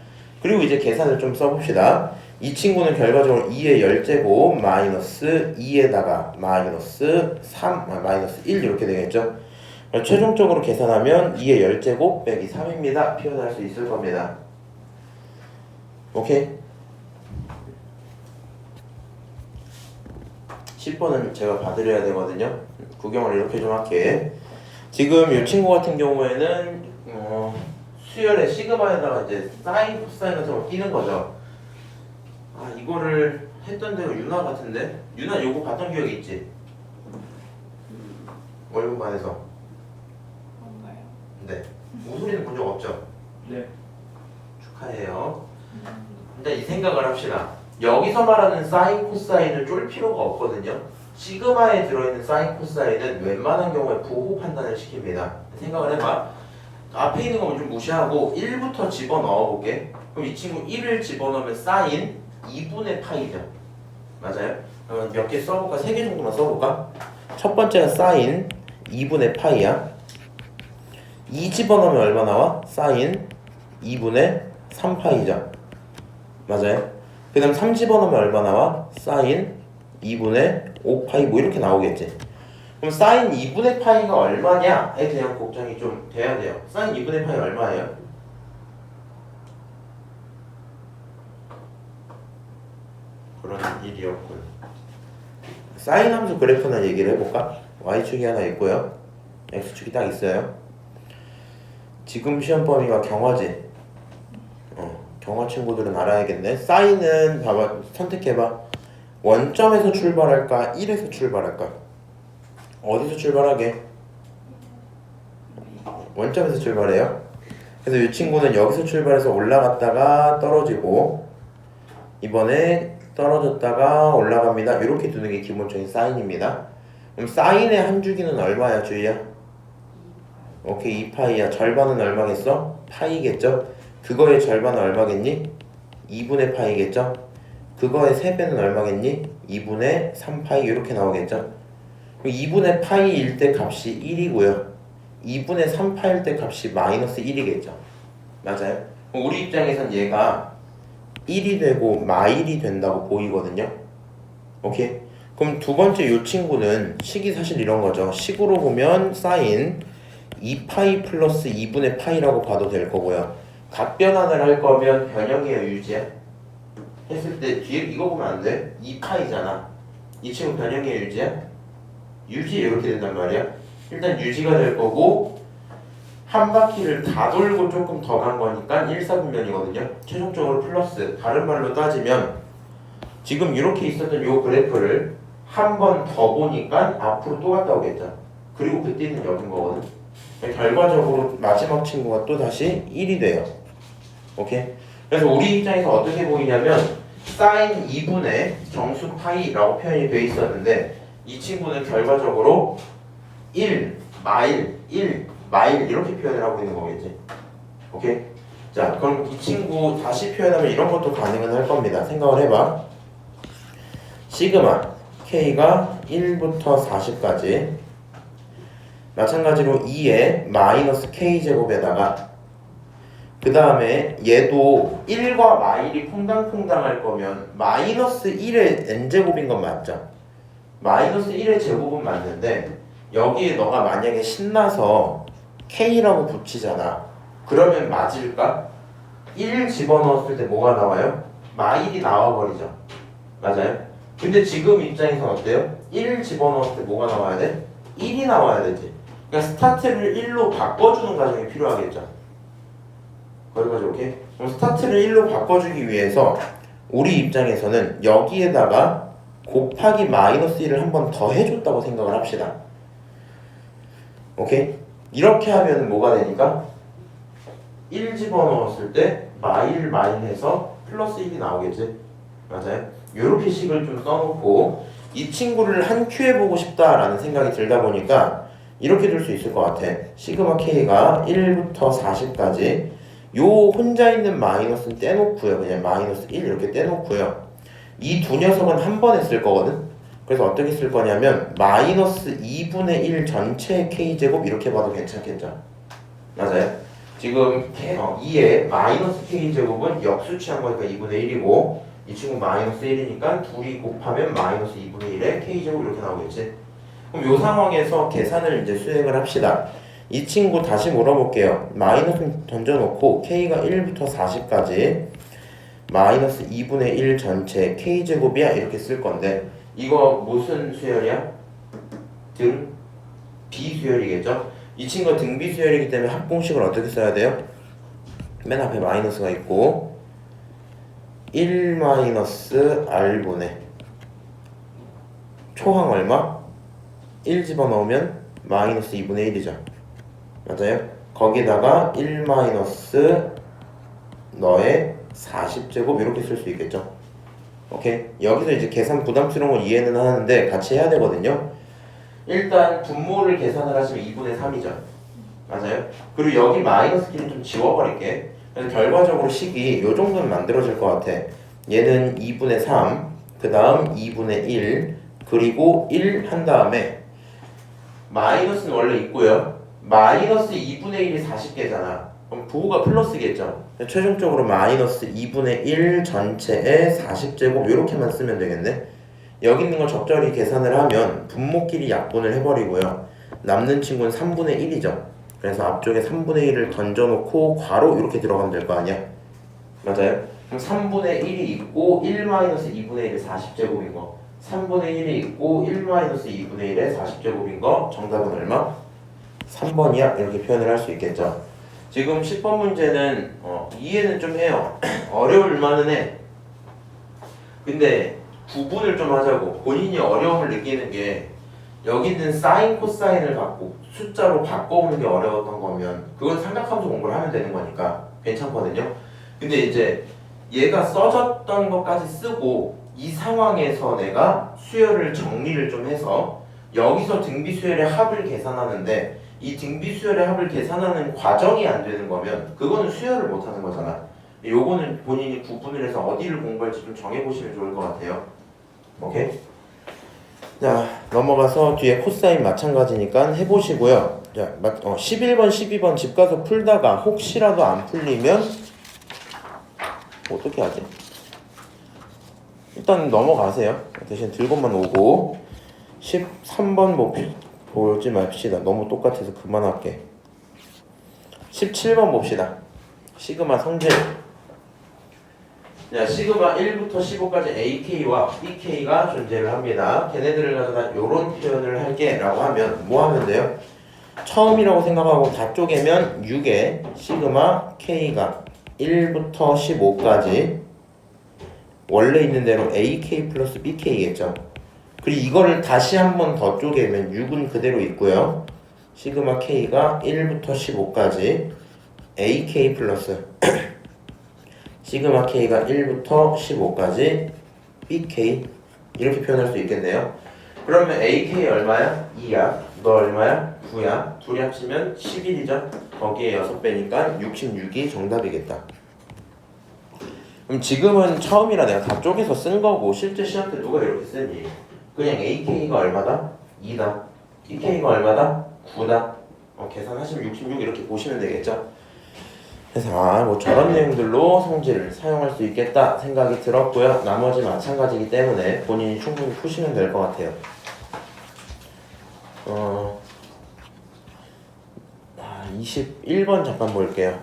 그리고 이제 계산을 좀 써봅시다. 이 친구는 결과적으로 2의 10제곱 마이너스 2에다가 마이너스 3, 마이너스 1 이렇게 되겠죠. 최종적으로 계산하면 2의 10제곱 빼기 3입니다. 표현할 수 있을 겁니다. 오케이? 10번은 제가 봐드려야 되거든요. 구경을 이렇게 좀 할게. 지금 이 친구 같은 경우에는 수열의 시그마에다가 이제 사인, 코사인 같은 걸 끼는 거죠. 이거를 했던 데가 유나 같은데? 유나 요거 봤던 기억이 있지? 월급반에서. 뭔가요? 네. 우소리는 본 적 없죠? 네. 축하해요. 근데 이 생각을 합시다. 여기서 말하는 사인, 코사인을 쫄 필요가 없거든요. 시그마에 들어있는 사인, 코사인은 웬만한 경우에 부호 판단을 시킵니다. 생각을 해봐. 앞에 있는 거 좀 무시하고 1부터 집어넣어 볼게. 그럼 이 친구 1을 집어넣으면 사인 2분의 파이죠. 맞아요? 몇 개 써볼까? 3개 정도만 써볼까? 첫 번째가 사인 2분의 파이야. 2 집어넣으면 얼마 나와? 사인 2분의 3파이죠. 맞아요? 그 다음 3 집어넣으면 얼마 나와? 사인 2분의 5파이 뭐 이렇게 나오겠지. 그럼 사인 2분의 파이가 얼마냐에 대한 걱정이 좀 돼야 돼요. 사인 2분의 파이 얼마예요? 그런 일이었군. 사인 함수 그래프나 얘기를 해볼까? y축이 하나 있고요. x축이 딱 있어요. 지금 시험 범위가 경화지. 경화 친구들은 알아야겠네. 사인은 봐봐. 선택해봐. 원점에서 출발할까? 1에서 출발할까? 어디서 출발하게? 원점에서 출발해요. 그래서 이 친구는 여기서 출발해서 올라갔다가 떨어지고 이번에 떨어졌다가 올라갑니다. 이렇게 두는 게 기본적인 사인입니다. 그럼 사인의 한 주기는 얼마야, 주희야? 오케이, 2파이야. 절반은 얼마겠어? 파이겠죠? 그거의 절반은 얼마겠니? 2분의 파이겠죠? 그거의 3배는 얼마겠니? 2분의 3파이 이렇게 나오겠죠? 2분의 파이일 때 값이 1이고요. 2분의 3파일 때 값이 마이너스 1이겠죠. 맞아요? 우리 입장에선 얘가 1이 되고 마일이 된다고 보이거든요. 오케이? 그럼 두 번째 요 친구는 식이 사실 이런 거죠. 식으로 보면 사인 2파이 플러스 2분의 파이라고 봐도 될 거고요. 각 변환을 할 거면 변형이에요, 유지야? 했을 때 뒤에 이거 보면 안 돼. 2파이잖아. 이 친구 변형이에요, 유지야? 유지 이렇게 된단 말이야. 일단 유지가 될 거고 한 바퀴를 다 돌고 조금 더 간 거니까 1사분면이거든요. 최종적으로 플러스. 다른 말로 따지면 지금 이렇게 있었던 요 그래프를 한 번 더 보니까 앞으로 또 갔다 오겠죠. 그리고 그때는 여긴 거거든. 결과적으로 마지막 친구가 또 다시 1이 돼요. 오케이? 그래서 우리 입장에서 어떻게 보이냐면 사인 2분의 정수 파이라고 표현이 돼 있었는데 이 친구는 결과적으로 1 마일 이렇게 표현을 하고 있는 거겠지. 오케이? 자, 그럼 이 친구 다시 표현하면 이런 것도 가능은 할 겁니다. 생각을 해봐. 시그마 K가 1부터 40까지 마찬가지로 2의 마이너스 K제곱에다가 그 다음에 얘도 1과 마일이 퐁당퐁당 할 거면 마이너스 1의 n제곱인 건 맞죠? 마이너스 1의 제곱은 맞는데 여기에 너가 만약에 신나서 K라고 붙이잖아. 그러면 맞을까? 1 집어넣었을 때 뭐가 나와요? 마일이 나와버리죠. 맞아요? 근데 지금 입장에서는 어때요? 1 집어넣었을 때 뭐가 나와야 돼? 1이 나와야 되지. 그러니까 스타트를 1로 바꿔주는 과정이 필요하겠죠. 거기까지 오케이? 그럼 스타트를 1로 바꿔주기 위해서 우리 입장에서는 여기에다가 곱하기 마이너스 1을 한 번 더 해줬다고 생각을 합시다. 오케이? 이렇게 하면 뭐가 되니까 1 집어넣었을 때 마일 해서 플러스 1이 나오겠지? 맞아요? 요렇게 식을 좀 써놓고 이 친구를 한 큐 해보고 싶다라는 생각이 들다 보니까 이렇게 줄 수 있을 것 같아. 시그마 K가 1부터 40까지 요 혼자 있는 마이너스는 떼놓고요. 그냥 마이너스 1 이렇게 떼놓고요. 이 두 녀석은 한 번에 쓸 거거든. 그래서 어떻게 쓸 거냐면 마이너스 2분의 1 전체 K제곱 이렇게 봐도 괜찮겠죠? 맞아요? 지금 2의 마이너스 K제곱은 역수 취한 거니까 2분의 1이고 이 친구 마이너스 1이니까 둘이 곱하면 마이너스 2분의 1의 K제곱 이렇게 나오겠지? 그럼 이 상황에서 계산을 이제 수행을 합시다. 이 친구 다시 물어볼게요. 마이너스 던져놓고 K가 1부터 40까지 마이너스 2분의 1 전체 K제곱이야 이렇게 쓸 건데 이거 무슨 수열이야? 등 비수열이겠죠? 이 친구가 등 비수열이기 때문에 합공식을 어떻게 써야 돼요? 맨 앞에 마이너스가 있고 1 마이너스 R분의 초항 얼마? 1 집어넣으면 마이너스 2분의 1이죠. 맞아요? 거기다가 1 마이너스 너의 40제곱 이렇게 쓸 수 있겠죠. 오케이? 여기서 이제 계산 부담스러운 건 이해는 하는데 같이 해야 되거든요. 일단 분모를 계산을 하시면 2분의 3이죠. 맞아요? 그리고 여기 마이너스 끼는 좀 지워버릴게. 그래서 결과적으로 식이 요 정도는 만들어질 것 같아. 얘는 2분의 3, 그 다음 2분의 1, 그리고 1 한 다음에 마이너스는 원래 있고요. 마이너스 2분의 1이 40개잖아. 그럼 부호가 플러스겠죠. 최종적으로 마이너스 2분의 1 전체의 40제곱 이렇게만 쓰면 되겠네. 여기 있는 거 적절히 계산을 하면 분모끼리 약분을 해버리고요. 남는 친구는 3분의 1이죠. 그래서 앞쪽에 3분의 1을 던져놓고 괄호 이렇게 들어가면 될 거 아니야? 맞아요? 그럼 3분의 1이 있고 1 마이너스 2분의 1의 40제곱인 거 3분의 1이 있고 1 마이너스 2분의 1의 40제곱인 거 정답은 얼마? 3번이야 이렇게 표현을 할 수 있겠죠. 지금 10번 문제는 이해는 좀 해요. 어려울 만은 해. 근데 구분을 좀 하자고. 본인이 어려움을 느끼는 게 여기 있는 사인 코사인을 갖고 숫자로 바꿔오는 게 어려웠던 거면 그건 삼각함수 공부를 하면 되는 거니까 괜찮거든요. 근데 이제 얘가 써졌던 것까지 쓰고 이 상황에서 내가 수열을 정리를 좀 해서 여기서 등비수열의 합을 계산하는데 이 등비수열의 합을 계산하는 과정이 안 되는 거면 그거는 수열을 못 하는 거잖아. 요거는 본인이 구분을 해서 어디를 공부할지 좀 정해보시면 좋을 것 같아요. 오케이? 자, 넘어가서 뒤에 코사인 마찬가지니까 해보시고요. 자, 11번, 12번 집 가서 풀다가 혹시라도 안 풀리면 어떻게 하지? 일단 넘어가세요. 대신 들고만 오고 13번 보지 맙시다. 너무 똑같아서 그만할게. 17번 봅시다. 시그마 성질. 자, 시그마 1부터 15까지 AK와 BK가 존재를 합니다. 걔네들을 가져다 요런 표현을 할게 라고 하면 뭐 하면 돼요? 처음이라고 생각하고 다 쪼개면 6에 시그마 K가 1부터 15까지 원래 있는 대로 AK 플러스 BK겠죠. 그리고 이거를 다시 한 번 더 쪼개면 6은 그대로 있고요. 시그마 K가 1부터 15까지 AK 플러스 시그마 K가 1부터 15까지 BK 이렇게 표현할 수 있겠네요. 그러면 AK 얼마야? 2야. 너 얼마야? 9야. 둘이 합치면 11이죠. 거기에 6배니까 66이 정답이겠다. 그럼 지금은 처음이라 내가 다 쪼개서 쓴 거고 실제 시험 때 누가 이렇게 쓰니? 그냥 AK가 얼마다? 2다. BK가 얼마다? 9다. 계산하시면 66 이렇게 보시면 되겠죠. 그래서 뭐 저런 내용들로 성질을 사용할 수 있겠다 생각이 들었고요. 나머지 마찬가지이기 때문에 본인이 충분히 푸시면 될 것 같아요. 21번 잠깐 볼게요.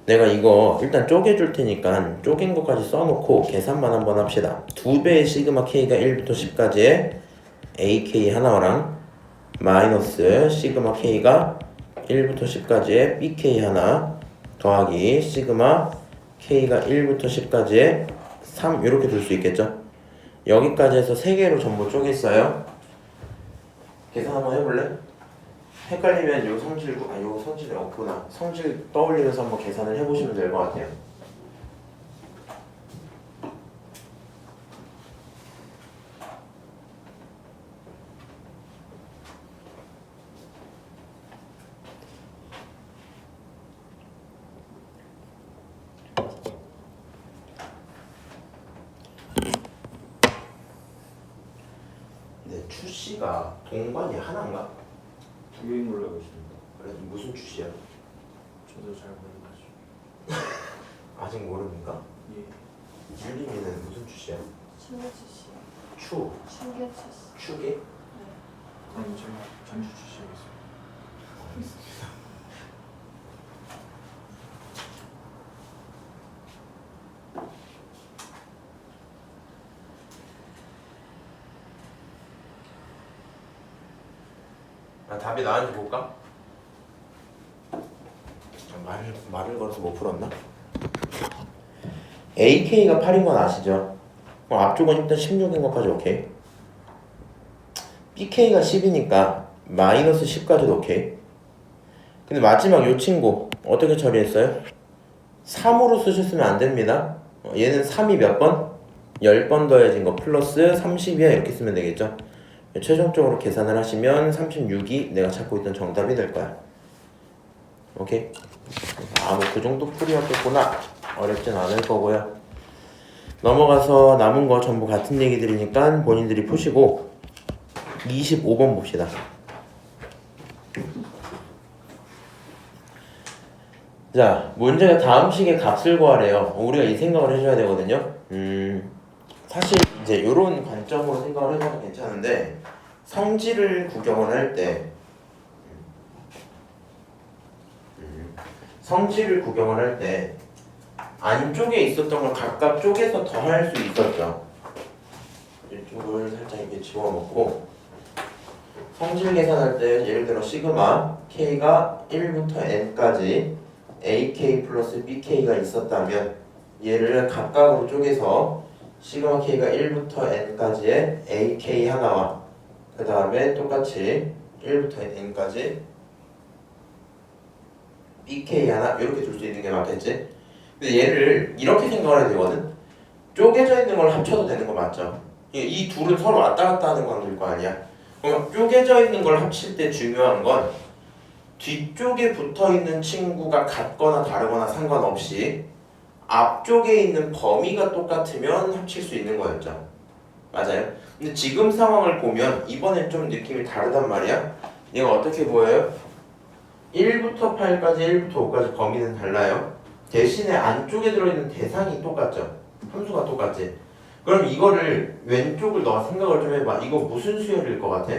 내가 이거 일단 쪼개줄 테니까 쪼갠 것까지 써놓고 계산만 한번 합시다. 2배의 시그마 K가 1부터 10까지의 AK 하나랑 마이너스 시그마 K가 1부터 10까지의 BK 하나 더하기 시그마 K가 1부터 10까지의 3 이렇게 둘 수 있겠죠? 여기까지 해서 3개로 전부 쪼갰어요. 계산 한번 해볼래? 헷갈리면 요 성질, 요 성질이 없구나. 성질 떠올리면서 한번 계산을 해보시면 될 것 같아요. 근데 추씨가 동반이 하나인가? 2개인 걸로 알고 있습니다. 그래도 무슨 추씨야? 저도 잘 모르겠어요. 아직 모릅니까? 예. 윤림이는 무슨 추씨야? 신개수 씨. 추, 신개수 씨. 추기? 네. 그럼 제가 전주 주시하겠습니다. 답이 나왔는지 볼까? 말을 걸어서 못 풀었나? AK가 8인 건 아시죠? 앞쪽은 일단 16인 것까지 오케이. BK가 10이니까 마이너스 10까지도 오케이. 근데 마지막 요 친구 어떻게 처리했어요? 3으로 쓰셨으면 안 됩니다. 얘는 3이 몇 번? 10번 더해진 거 플러스 30이야 이렇게 쓰면 되겠죠? 최종적으로 계산을 하시면 36이 내가 찾고 있던 정답이 될 거야. 오케이? 뭐 그 정도 풀이였겠구나. 어렵진 않을 거고요. 넘어가서 남은 거 전부 같은 얘기들이니까 본인들이 푸시고 25번 봅시다. 자, 문제가 다음 식의 값을 구하래요. 우리가 이 생각을 해줘야 되거든요. 사실 이제 이런 관점으로 생각을 해봐도 괜찮은데 성질을 구경을 할 때 안쪽에 있었던 걸 각각 쪼개서 더할 수 있었죠. 이쪽을 살짝 이렇게 집어넣고 성질 계산할 때 예를 들어 시그마 K가 1부터 N까지 AK 플러스 BK가 있었다면 얘를 각각으로 쪼개서 시그마 K가 1부터 N까지의 AK 하나와 그 다음에 똑같이 1부터 N까지 BK 하나 이렇게 둘 수 있는 게 맞겠지? 근데 얘를 이렇게 생각을 해야 되거든? 쪼개져 있는 걸 합쳐도 되는 거 맞죠? 이 둘은 서로 왔다 갔다 하는 관계일 거 아니야? 그럼 쪼개져 있는 걸 합칠 때 중요한 건 뒤쪽에 붙어있는 친구가 같거나 다르거나 상관없이 앞쪽에 있는 범위가 똑같으면 합칠 수 있는 거였죠. 맞아요? 근데 지금 상황을 보면 이번엔 좀 느낌이 다르단 말이야. 얘가 어떻게 보여요? 1부터 8까지 1부터 5까지 범위는 달라요. 대신에 안쪽에 들어있는 대상이 똑같죠. 함수가 똑같지. 그럼 이거를 왼쪽을 너가 생각을 좀 해봐. 이거 무슨 수열일 것 같아?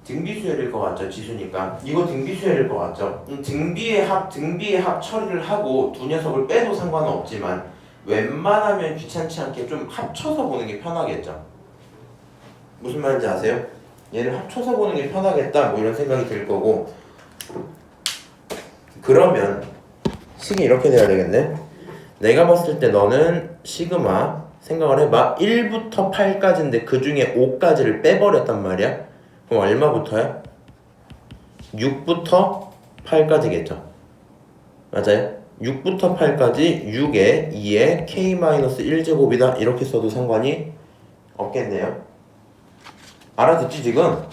등비 수열일 것 같죠. 지수니까. 이거 등비 수열일 것 같죠. 등비의 합 처리를 하고 두 녀석을 빼도 상관은 없지만 웬만하면 귀찮지 않게 좀 합쳐서 보는 게 편하겠죠. 무슨 말인지 아세요? 얘를 합쳐서 보는 게 편하겠다 뭐 이런 생각이 들 거고, 그러면 식이 이렇게 돼야 되겠네. 내가 봤을 때 너는 시그마 생각을 해봐. 1부터 8까지인데 그 중에 5까지를 빼버렸단 말이야. 그럼 얼마부터야? 6부터 8까지겠죠. 맞아요? 6부터 8까지 6에 2에 k-1제곱이다 이렇게 써도 상관이 없겠네요. 알아듣지 지금?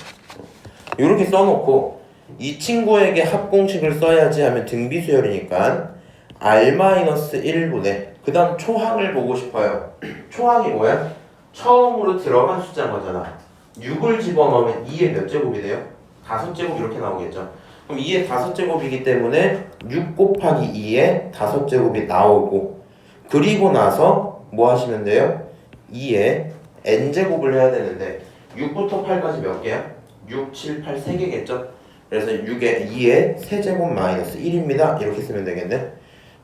이렇게 써놓고 이 친구에게 합공식을 써야지 하면 등비수열이니까 r-1분의 그 다음 초항을 보고 싶어요. 초항이 뭐야? 처음으로 들어간 숫자인 거잖아. 6을 집어넣으면 2의 몇 제곱이 돼요? 5제곱 이렇게 나오겠죠. 그럼 2의 5제곱이기 때문에 6 곱하기 2의 5제곱이 나오고, 그리고 나서 뭐 하시면 돼요? 2의 n제곱을 해야 되는데 6부터 8까지 몇 개야? 6, 7, 8 3개겠죠? 그래서 2의 세제곱 마이너스 1입니다. 이렇게 쓰면 되겠네.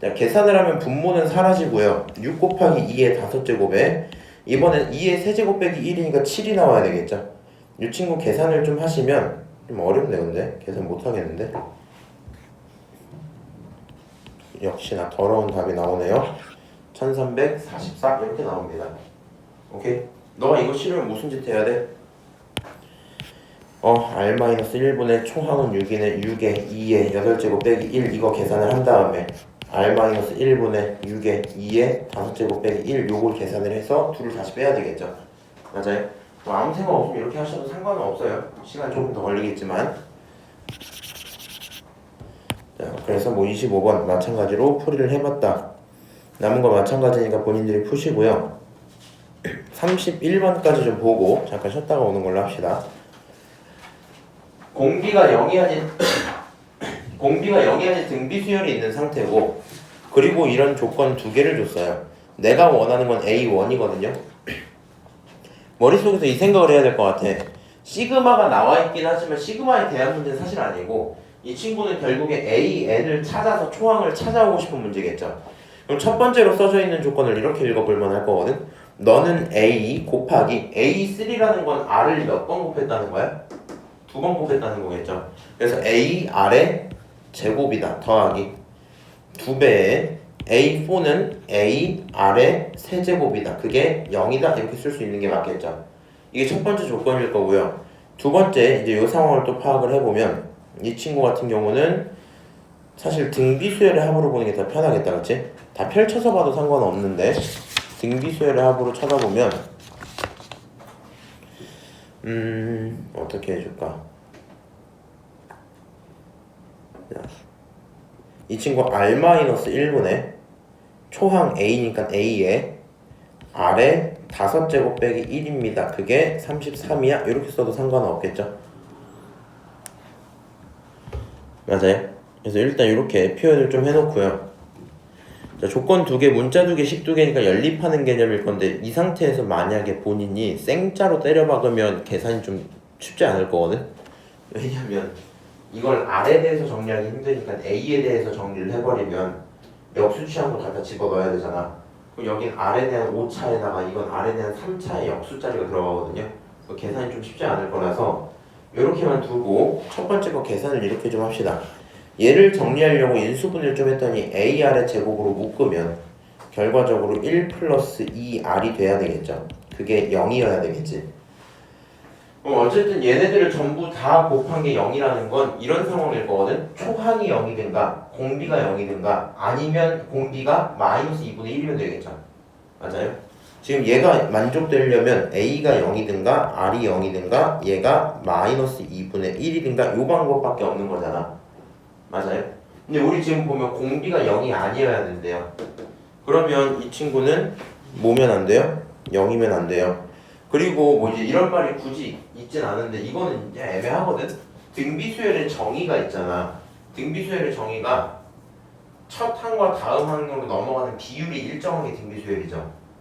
자, 계산을 하면 분모는 사라지고요. 6 곱하기 2의 5제곱에 이번엔 2의 세제곱 빼기 1이니까 7이 나와야 되겠죠. 이 친구 계산을 좀 하시면 좀 어렵네. 근데 계산 못하겠는데. 역시나 더러운 답이 나오네요. 1344 이렇게 나옵니다. 오케이? 너가 이거 싫으면 무슨 짓 해야 돼? r-1분의 초항은 6이네. 6에 2에 8제곱 빼기 1 이거 계산을 한 다음에 r-1분의 6에 2에 5제곱 빼기 1 요걸 계산을 해서 둘을 다시 빼야 되겠죠. 맞아요? 뭐 아무 생각 없으면 이렇게 하셔도 상관은 없어요. 시간 조금 더 걸리겠지만. 자, 그래서 뭐 25번 마찬가지로 풀이를 해봤다. 남은 거 마찬가지니까 본인들이 푸시고요. 31번까지 좀 보고 잠깐 쉬었다가 오는 걸로 합시다. 공비가 0이 아닌 등비수열이 있는 상태고, 그리고 이런 조건 두 개를 줬어요. 내가 원하는 건 A1이거든요. 머릿속에서 이 생각을 해야 될 것 같아. 시그마가 나와 있긴 하지만 시그마에 대한 문제는 사실 아니고, 이 친구는 결국에 AN을 찾아서 초항을 찾아오고 싶은 문제겠죠. 그럼 첫 번째로 써져 있는 조건을 이렇게 읽어볼만 할 거거든. 너는 A 곱하기 A3라는 건 R을 몇 번 곱했다는 거야? 2번 곱했다는 거겠죠. 그래서 A R의 제곱이다 더하기 2배의 A4는 A R의 세제곱이다. 그게 0이다 이렇게 쓸 수 있는 게 맞겠죠. 이게 첫 번째 조건일 거고요. 두 번째 이제 이 상황을 또 파악을 해보면 이 친구 같은 경우는 사실 등비수열의 합으로 보는 게 더 편하겠다. 그치? 다 펼쳐서 봐도 상관없는데 등비수열의 합으로 찾아보면 어떻게 해줄까? 이 친구 r-1분의 초항 a니까 a에 r에 5제곱 빼기 1입니다. 그게 33이야. 이렇게 써도 상관은 없겠죠? 맞아요? 그래서 일단 이렇게 표현을 좀 해놓고요. 자, 조건 2개, 문자 2개, 식 2개니까 연립하는 개념일 건데, 이 상태에서 만약에 본인이 생자로 때려박으면 계산이 좀 쉽지 않을 거거든? 왜냐면 이걸 R에 대해서 정리하기 힘드니까 A에 대해서 정리를 해버리면 역수치항도 갖다 집어넣어야 되잖아. 그럼 여긴 R에 대한 5차에다가 이건 R에 대한 3차의 역수자리가 들어가거든요. 그 계산이 좀 쉽지 않을 거라서 이렇게만 두고 첫 번째 거 계산을 이렇게 좀 합시다. 얘를 정리하려고 인수분해를 좀 했더니 AR의 제곱으로 묶으면 결과적으로 1 플러스 2R이 돼야 되겠죠. 그게 0이어야 되겠지. 어쨌든 얘네들을 전부 다 곱한 게 0이라는 건 이런 상황일 거거든. 초항이 0이든가 공비가 0이든가 아니면 공비가 마이너스 2분의 1이면 되겠죠. 맞아요? 지금 얘가 만족되려면 A가 0이든가 R이 0이든가 얘가 마이너스 2분의 1이든가 요 방법밖에 없는 거잖아. 맞아요? 근데 우리 지금 보면 공비가 0이 아니어야 된대요. 그러면 이 친구는 뭐면 안 돼요? 0이면 안 돼요. 그리고 뭐 이제 이런 말이 굳이 있진 않은데 이거는 이제 애매하거든. 등비수열의 정의가 있잖아. 등비수열의 정의가 첫 항과 다음 항으로 넘어가는 비율이 일정하게 등비 수열이죠.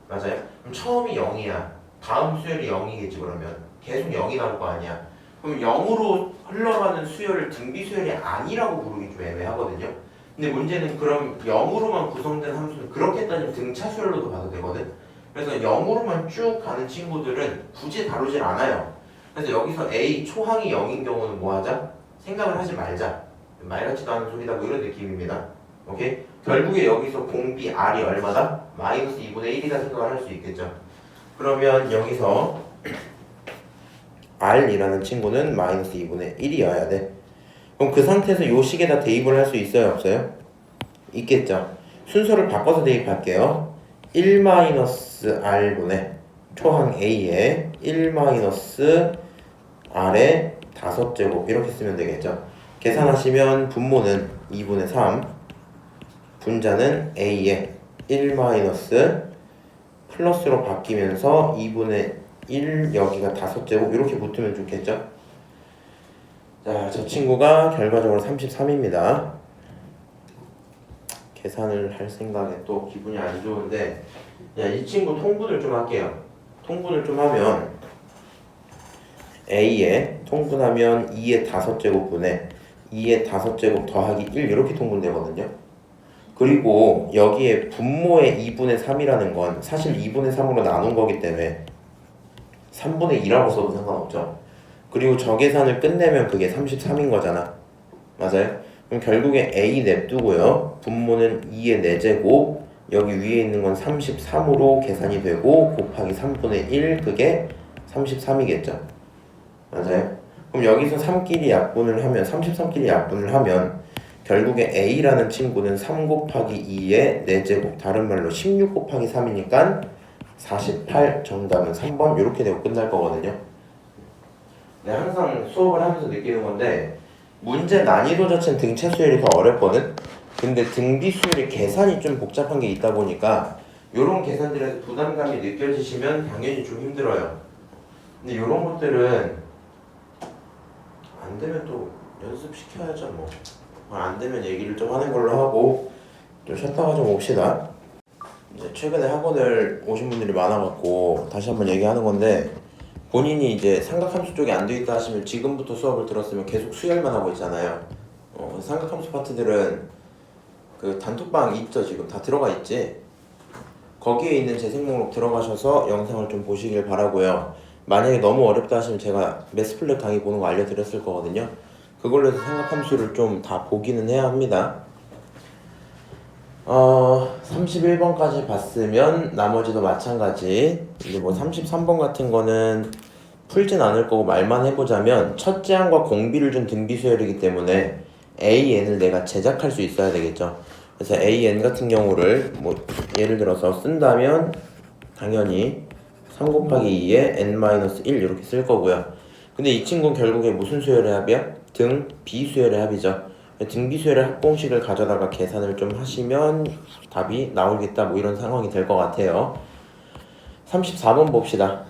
맞아요? 그럼 처음이 0이야. 다음 수열이 0이겠지 그러면. 계속 0이 나올 거 아니야. 그럼 0으로 흘러가는 수열을 등비 수열이 아니라고 부르기 좀 애매하거든요. 근데 문제는 그럼 0으로만 구성된 함수는 그렇게 따지면 등차 수열로도 봐도 되거든. 그래서 0으로만 쭉 가는 친구들은 굳이 다루질 않아요. 그래서 여기서 A 초항이 0인 경우는 뭐 하자? 생각을 하지 말자. 말 같지도 않은 소리다 뭐 이런 느낌입니다. 오케이? 결국에 여기서 공비 R이 얼마다? 마이너스 2분의 1이다 생각을 할 수 있겠죠. 그러면 여기서 R이라는 친구는 마이너스 2분의 1이어야 돼. 그럼 그 상태에서 요 식에다 대입을 할 수 있어요? 없어요? 있겠죠. 순서를 바꿔서 대입할게요. 1-R분의 초항 A에 1-R의 5제곱 이렇게 쓰면 되겠죠. 계산하시면 분모는 2분의 3, 분자는 A에 1 플러스로 바뀌면서 2분의 1 여기가 5제곱 이렇게 붙으면 좋겠죠. 자, 저 친구가 결과적으로 33입니다. 계산을 할 생각에 또 기분이 안 좋은데, 야, 이 친구 통분을 좀 할게요. 통분을 좀 하면 A에 통분하면 2의 5제곱분에 2의 5제곱 더하기 1 이렇게 통분되거든요. 그리고 여기에 분모의 2분의 3이라는 건 사실 2분의 3으로 나눈 거기 때문에 3분의 2라고 써도 상관없죠. 그리고 저 계산을 끝내면 그게 33인 거잖아. 맞아요? 그럼 결국에 A 냅두고요. 분모는 2의 4제곱 여기 위에 있는 건 33으로 계산이 되고 곱하기 3분의 1 그게 33이겠죠. 맞아요? 그럼 여기서 3끼리 약분을 하면 33끼리 약분을 하면 결국에 A라는 친구는 3 곱하기 2의 4제곱 다른 말로 16 곱하기 3이니까 48 정답은 3번 이렇게 되고 끝날 거거든요. 네, 항상 수업을 하면서 느끼는 건데 문제 난이도 자체는 등차 수열이 더 어렵거든. 근데 등비 수열의 계산이 좀 복잡한 게 있다 보니까 이런 계산들에서 부담감이 느껴지시면 당연히 좀 힘들어요. 근데 이런 것들은 안 되면 또 연습시켜야죠 뭐. 안 되면 얘기를 좀 하는 걸로 하고 좀 쉬었다가 좀 옵시다. 이제 최근에 학원을 오신 분들이 많아갖고 다시 한번 얘기하는 건데 본인이 이제 삼각함수 쪽이 안 돼 있다 하시면 지금부터 수업을 들었으면 계속 수열만 하고 있잖아요. 삼각함수 파트들은 그 단톡방 있죠. 지금 다 들어가 있지. 거기에 있는 재생 목록 들어가셔서 영상을 좀 보시길 바라고요. 만약에 너무 어렵다 하시면 제가 매스플랫 강의 보는 거 알려드렸을 거거든요. 그걸로 해서 삼각함수를 좀 다 보기는 해야 합니다. 31번까지 봤으면 나머지도 마찬가지. 이제 뭐 33번 같은 거는 풀진 않을 거고 말만 해보자면 첫째 항과 공비를 준 등비 수열이기 때문에 AN을 내가 제작할 수 있어야 되겠죠. 그래서 AN 같은 경우를 뭐 예를 들어서 쓴다면 당연히 3 곱하기 2에 n-1 이렇게 쓸 거고요. 근데 이 친구는 결국에 무슨 수열의 합이야? 등 비수열의 합이죠. 등 비수열의 합공식을 가져다가 계산을 좀 하시면 답이 나오겠다 뭐 이런 상황이 될 것 같아요. 34번 봅시다.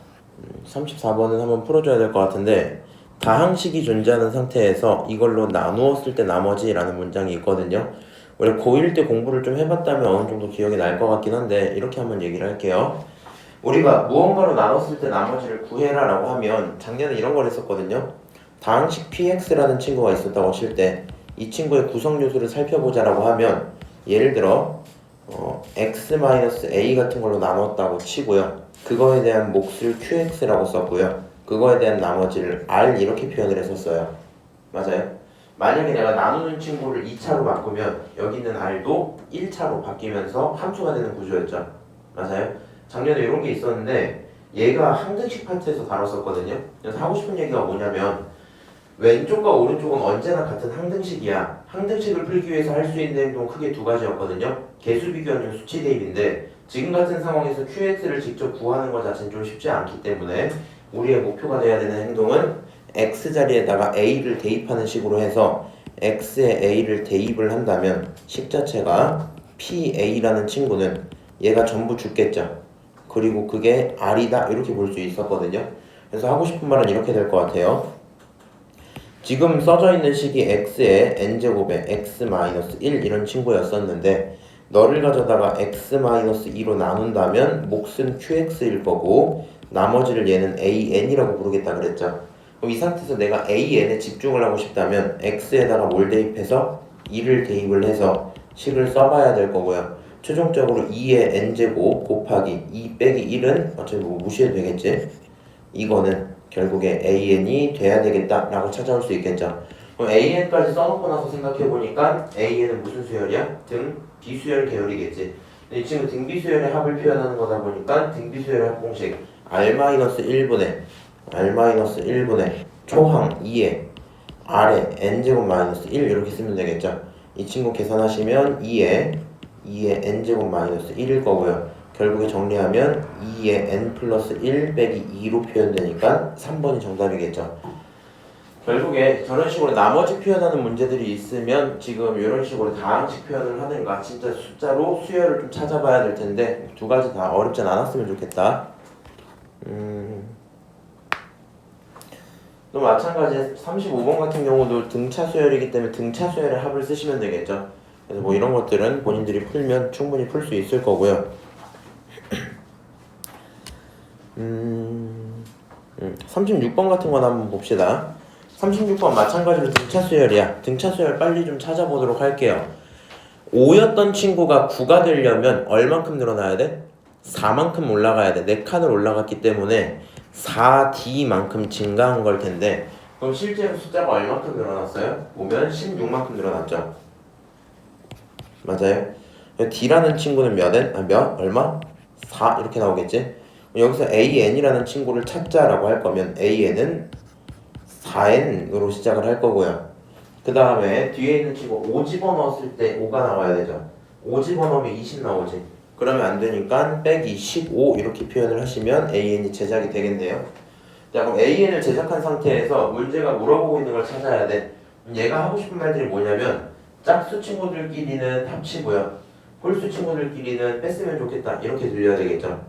34번은 한번 풀어줘야 될 것 같은데 다항식이 존재하는 상태에서 이걸로 나누었을 때 나머지라는 문장이 있거든요. 원래 고1 때 공부를 좀 해봤다면 어느 정도 기억이 날 것 같긴 한데 이렇게 한번 얘기를 할게요. 우리가 무언가로 나눴을 때 나머지를 구해라 라고 하면 작년에 이런 걸 했었거든요. 다항식 px라는 친구가 있었다고 칠 때 이 친구의 구성 요소를 살펴보자 라고 하면 예를 들어 x-a 같은 걸로 나눴다고 치고요. 그거에 대한 몫을 qx라고 썼고요. 그거에 대한 나머지를 r 이렇게 표현을 했었어요. 맞아요? 만약에 내가 나누는 친구를 2차로 바꾸면 여기 있는 r도 1차로 바뀌면서 함수가 되는 구조였죠. 맞아요? 작년에 이런 게 있었는데 얘가 항등식 파트에서 다뤘었거든요. 그래서 하고 싶은 얘기가 뭐냐면 왼쪽과 오른쪽은 언제나 같은 항등식이야. 항등식을 풀기 위해서 할 수 있는 행동은 크게 두 가지였거든요. 개수 비교하는 수치 대입인데 지금 같은 상황에서 qx를 직접 구하는 것 자체는 좀 쉽지 않기 때문에 우리의 목표가 돼야 되는 행동은 x 자리에다가 a를 대입하는 식으로 해서 x에 a를 대입을 한다면 식 자체가 pa라는 친구는 얘가 전부 죽겠죠. 그리고 그게 r이다 이렇게 볼 수 있었거든요. 그래서 하고 싶은 말은 이렇게 될 것 같아요. 지금 써져 있는 식이 x에 n제곱에 x-1 이런 친구였었는데 너를 가져다가 x-2로 나눈다면 몫은 qx일 거고 나머지를 얘는 an이라고 부르겠다 그랬죠. 그럼 이 상태에서 내가 an에 집중을 하고 싶다면 x에다가 뭘 대입해서 2를 대입을 해서 식을 써봐야 될 거고요. 최종적으로 2의 n제곱 곱하기 2 빼기 1은 어차피 뭐 무시해도 되겠지. 이거는 결국에 an이 돼야 되겠다라고 찾아올 수 있겠죠. 그럼 an까지 써놓고 나서 생각해보니까 an은 무슨 수열이야? 등 비수열 계열이겠지. 근데 이 친구 등비수열의 합을 표현하는 거다 보니까 등비수열의 합공식 r-1분의 초항 2에 r에 n제곱 마이너스 1 이렇게 쓰면 되겠죠. 이 친구 계산하시면 2에 n제곱 마이너스 1일 거고요. 결국에 정리하면 2에 n 플러스 1 빼기 2로 표현되니까 3번이 정답이겠죠. 결국에 저런 식으로 나머지 표현하는 문제들이 있으면 지금 이런 식으로 다항식 표현을 하는가 진짜 숫자로 수열을 좀 찾아봐야 될 텐데 두 가지 다 어렵진 않았으면 좋겠다. 또 마찬가지 35번 같은 경우도 등차 수열이기 때문에 등차 수열의 합을 쓰시면 되겠죠. 그래서 뭐 이런 것들은 본인들이 풀면 충분히 풀 수 있을 거고요. 36번 같은 건 한번 봅시다. 36번 마찬가지로 등차 수열이야. 등차 수열 빨리 좀 찾아보도록 할게요. 5였던 친구가 9가 되려면 얼만큼 늘어나야 돼? 4만큼 올라가야 돼. 4칸을 올라갔기 때문에 4D만큼 증가한 걸 텐데 그럼 실제로 숫자가 얼만큼 늘어났어요? 보면 16만큼 늘어났죠. 맞아요? D라는 친구는 얼마? 4 이렇게 나오겠지? 여기서 AN이라는 친구를 찾자라고 할 거면 AN은 4N으로 시작을 할 거고요. 그 다음에 뒤에 있는 친구 5 집어넣었을 때 5가 나와야 되죠. 5 집어넣으면 20 나오지. 그러면 안 되니까 빼기 15 이렇게 표현을 하시면 AN이 제작이 되겠네요. 자, 그럼 AN을 제작한 상태에서 문제가 물어보고 있는 걸 찾아야 돼. 얘가 하고 싶은 말들이 뭐냐면 짝수 친구들끼리는 합치고요. 홀수 친구들끼리는 뺐으면 좋겠다. 이렇게 들려야 되겠죠.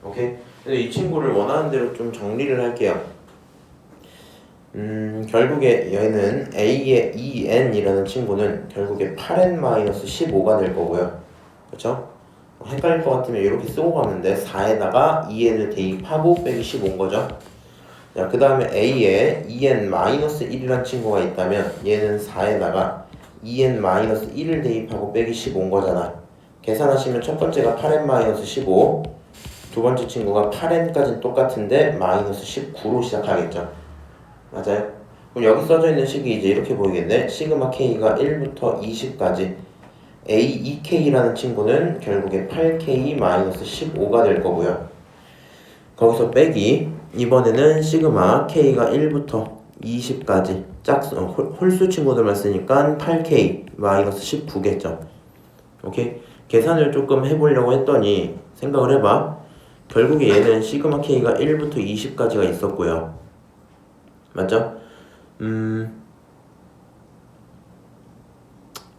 오케이? 근데 이 친구를 원하는 대로 좀 정리를 할게요. 결국에 얘는 A의 EN이라는 친구는 결국에 8N-15가 될 거고요. 그렇죠? 헷갈릴 것 같으면 이렇게 쓰고 가는데 4에다가 EN을 대입하고 빼기 15인 거죠. 자, 그 다음에 A에 EN-1이라는 친구가 있다면 얘는 4에다가 EN-1을 대입하고 빼기 15인 거잖아. 계산하시면 첫 번째가 8N-15, 두 번째 친구가 8N까지는 똑같은데 마이너스 19로 시작하겠죠. 맞아요? 그럼 여기 써져 있는 식이 이제 이렇게 보이겠네. 시그마 K가 1부터 20까지 AEK라는 친구는 결국에 8K-15가 될 거고요. 거기서 빼기 이번에는 시그마 K가 1부터 20까지 홀수 친구들만 쓰니까 8K-19겠죠. 오케이? 계산을 조금 해보려고 했더니 생각을 해봐. 결국에 얘는 시그마 K가 1부터 20까지가 있었고요. 맞죠?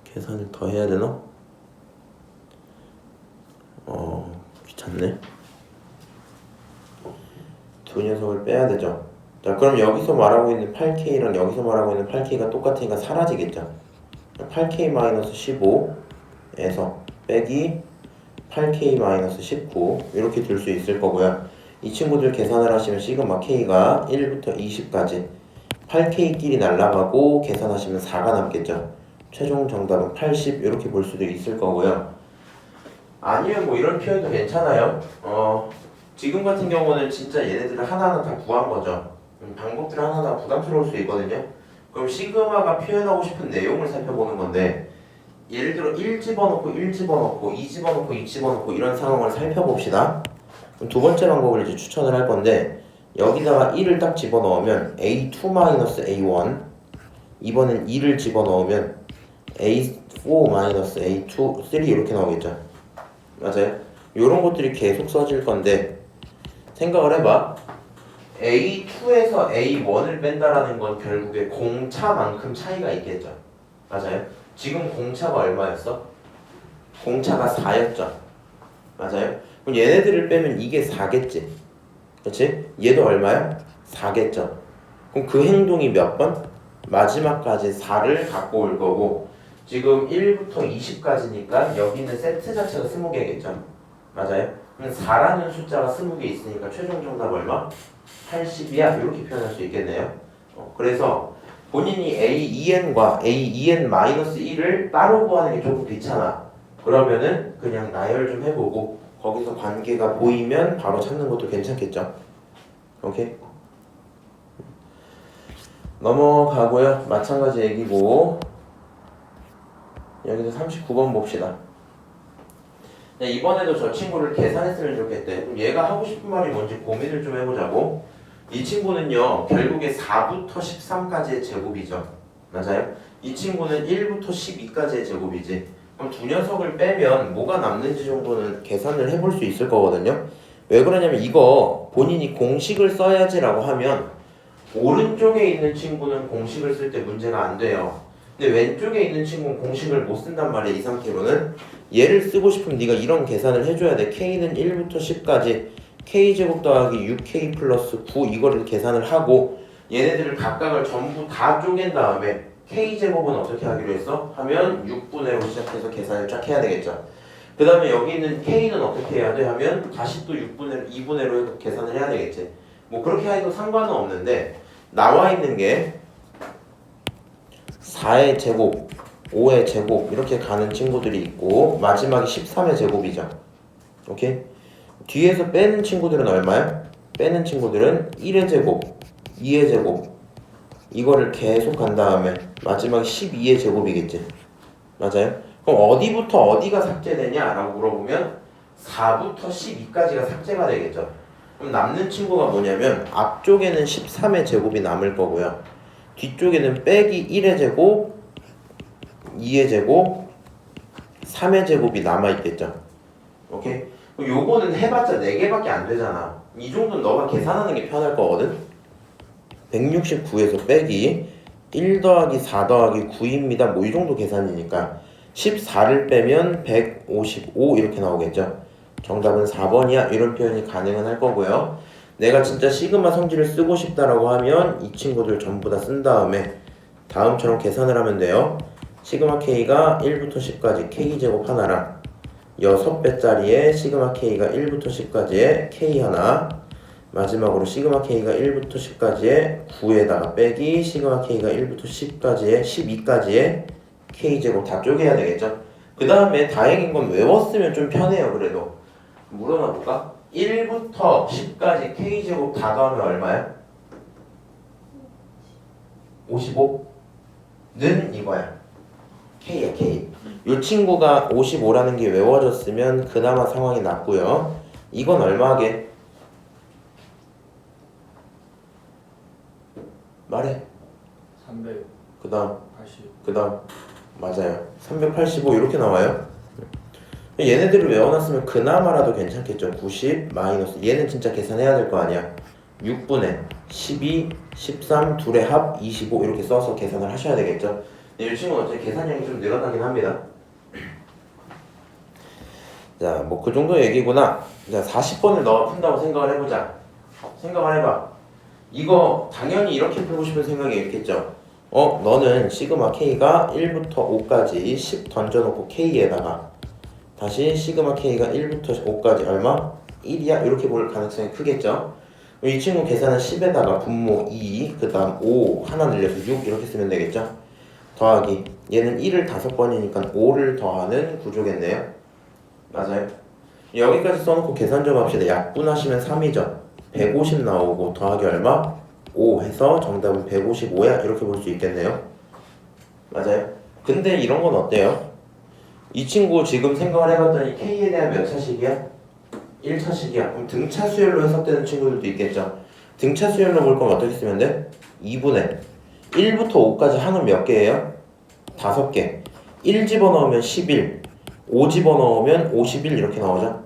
계산을 더 해야 되나? 귀찮네. 두 녀석을 빼야 되죠. 자, 그럼 여기서 말하고 있는 8K랑 여기서 말하고 있는 8K가 똑같으니까 사라지겠죠. 8K-15에서 빼기 8K-19 이렇게 들 수 있을 거고요. 이 친구들 계산을 하시면 시그마 K가 1부터 20까지 8K끼리 날아가고 계산하시면 4가 남겠죠. 최종 정답은 80 이렇게 볼 수도 있을 거고요. 아니면 뭐 이런 표현도 괜찮아요. 지금 같은 경우는 진짜 얘네들을 하나하나 다 구한 거죠. 방법들 하나하나 부담스러울 수 있거든요. 그럼 시그마가 표현하고 싶은 내용을 살펴보는 건데 예를 들어 1 집어넣고 1 집어넣고 2 집어넣고 2 집어넣고 이런 상황을 살펴봅시다. 두 번째 방법을 이제 추천을 할 건데 여기다가 1을 딱 집어넣으면 A2-A1 이번엔 2를 집어넣으면 A4-A2 3 이렇게 나오겠죠. 맞아요? 이런 것들이 계속 써질 건데 생각을 해봐. A2에서 A1을 뺀다라는 건 결국에 공차만큼 차이가 있겠죠. 맞아요? 지금 공차가 얼마였어? 공차가 4였죠. 맞아요? 그럼 얘네들을 빼면 이게 4겠지. 그렇지? 얘도 얼마야? 4겠죠. 그럼 그 행동이 몇 번? 마지막까지 4를 갖고 올 거고 지금 1부터 20까지니까 여기 있는 세트 자체가 20개겠죠. 맞아요? 그럼 4라는 숫자가 20개 있으니까 최종 정답 얼마? 80이야. 이렇게 표현할 수 있겠네요. 그래서 본인이 A2n과 A2n-1을 따로 구하는 게 조금 귀찮아. 그러면은 그냥 나열 좀 해보고 거기서 관계가 보이면 바로 찾는 것도 괜찮겠죠. 오케이? 넘어가고요. 마찬가지 얘기고 여기서 39번 봅시다. 이번에도 저 친구를 계산했으면 좋겠대. 그럼 얘가 하고 싶은 말이 뭔지 고민을 좀 해보자고. 이 친구는요 결국에 4부터 13까지의 제곱이죠. 맞아요? 이 친구는 1부터 12까지의 제곱이지. 그럼 두 녀석을 빼면 뭐가 남는지 정도는 계산을 해볼 수 있을 거거든요. 왜 그러냐면 이거 본인이 공식을 써야지라고 하면 오른쪽에 있는 친구는 공식을 쓸 때 문제가 안 돼요. 근데 왼쪽에 있는 친구는 공식을 못 쓴단 말이야. 이 상태로는 얘를 쓰고 싶으면 네가 이런 계산을 해줘야 돼. K는 1부터 10까지 K제곱 더하기 6K 플러스 9 이거를 계산을 하고 얘네들을 각각을 전부 다 쪼갠 다음에 K제곱은 어떻게 하기로 했어? 하면 6분의 5 시작해서 계산을 쫙 해야 되겠죠. 그 다음에 여기 있는 K는 어떻게 해야 돼? 하면 다시 또 2분의 5로 해서 계산을 해야 되겠지. 뭐 그렇게 해도 상관은 없는데 나와 있는 게 4의 제곱, 5의 제곱 이렇게 가는 친구들이 있고 마지막이 13의 제곱이죠. 오케이? 뒤에서 빼는 친구들은 얼마야? 빼는 친구들은 1의 제곱, 2의 제곱 이거를 계속 간 다음에 마지막에 12의 제곱이겠지. 맞아요? 그럼 어디부터 어디가 삭제되냐? 라고 물어보면 4부터 12까지가 삭제가 되겠죠. 그럼 남는 친구가 뭐냐면 앞쪽에는 13의 제곱이 남을 거고요. 뒤쪽에는 빼기 1의 제곱, 2의 제곱, 3의 제곱이 남아있겠죠. 오케이? 그럼 요거는 해봤자 4개밖에 안 되잖아. 이 정도는 너가 계산하는 게 편할 거거든? 169에서 빼기 1 더하기 4 더하기 9입니다. 뭐 이 정도 계산이니까 14를 빼면 155 이렇게 나오겠죠. 정답은 4번이야. 이런 표현이 가능은 할 거고요. 내가 진짜 시그마 성질을 쓰고 싶다라고 하면 이 친구들 전부 다 쓴 다음에 다음처럼 계산을 하면 돼요. 시그마 K가 1부터 10까지 K제곱 하나랑 6배짜리에 시그마 K가 1부터 10까지의 K 하나 마지막으로 시그마 K가 1부터 10까지의 9에다가 빼기 시그마 K가 1부터 10까지의 12까지의 K제곱 다 쪼개야 되겠죠. 그 다음에 다행인 건 외웠으면 좀 편해요. 그래도 물어나 볼까? 1부터 10까지 K제곱 다 더하면 얼마야? 55는 이거야. K야 K. 이 친구가 55라는 게 외워졌으면 그나마 상황이 낫고요. 이건 얼마게? 말해. 380. 그 다음 맞아요. 385 이렇게 나와요. 얘네들을 외워놨으면 그나마라도 괜찮겠죠. 90 마이너스 얘는 진짜 계산해야 될 거 아니야. 6분의 12, 13 둘의 합 25 이렇게 써서 계산을 하셔야 되겠죠. 근데 이 친구는 어차피 계산량이 좀 늘어나긴 합니다. 자, 뭐 그 정도 얘기구나. 자, 40번을 너가 푼다고 생각을 해보자. 생각을 해봐. 이거 당연히 이렇게 풀고 싶은 생각이 있겠죠. 너는 시그마 K가 1부터 5까지 10 던져놓고 K에다가 다시 시그마 K가 1부터 5까지 얼마? 1이야? 이렇게 볼 가능성이 크겠죠. 이 친구 계산은 10에다가 분모 2, 그 다음 5 하나 늘려서 6 이렇게 쓰면 되겠죠. 더하기 얘는 1을 5번이니까 5를 더하는 구조겠네요. 맞아요. 여기까지 써놓고 계산 좀 합시다. 약분하시면 3이죠. 150 나오고 더하기 얼마? 5 해서 정답은 155야. 이렇게 볼 수 있겠네요. 맞아요. 근데 이런 건 어때요? 이 친구 지금 생각을 해봤더니 K에 대한 몇 차식이야? 1차식이야. 그럼 등차 수열로 해석되는 친구들도 있겠죠. 등차 수열로 볼 거면 어떻게 쓰면 돼? 2분의 1부터 5까지 항은 몇 개예요? 5개. 1 집어넣으면 11, 5 집어넣으면 51 이렇게 나오죠.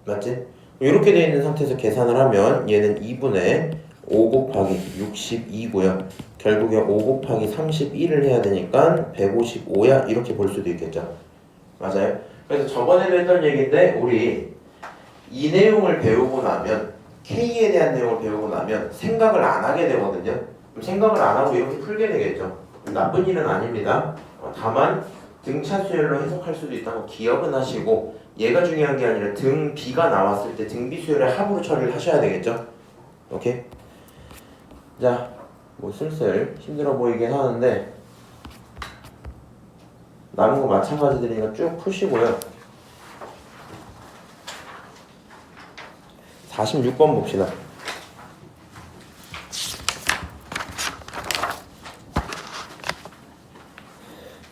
맞지? 이렇게 되어 있는 상태에서 계산을 하면 얘는 2분의 5 곱하기 62고요. 결국에 5 곱하기 31을 해야 되니까 155야 이렇게 볼 수도 있겠죠. 맞아요? 그래서 저번에도 했던 얘기인데 우리 이 내용을 배우고 나면 K에 대한 내용을 배우고 나면 생각을 안 하게 되거든요. 그럼 생각을 안 하고 이렇게 풀게 되겠죠. 나쁜 일은 아닙니다. 다만 등차 수열로 해석할 수도 있다고 기억은 하시고 얘가 중요한 게 아니라 등 B가 나왔을 때 등비 수열의 합으로 처리를 하셔야 되겠죠. 오케이? 자, 뭐 슬슬 힘들어 보이긴 하는데 남은 거 마찬가지들이니까 쭉 푸시고요. 46번 봅시다.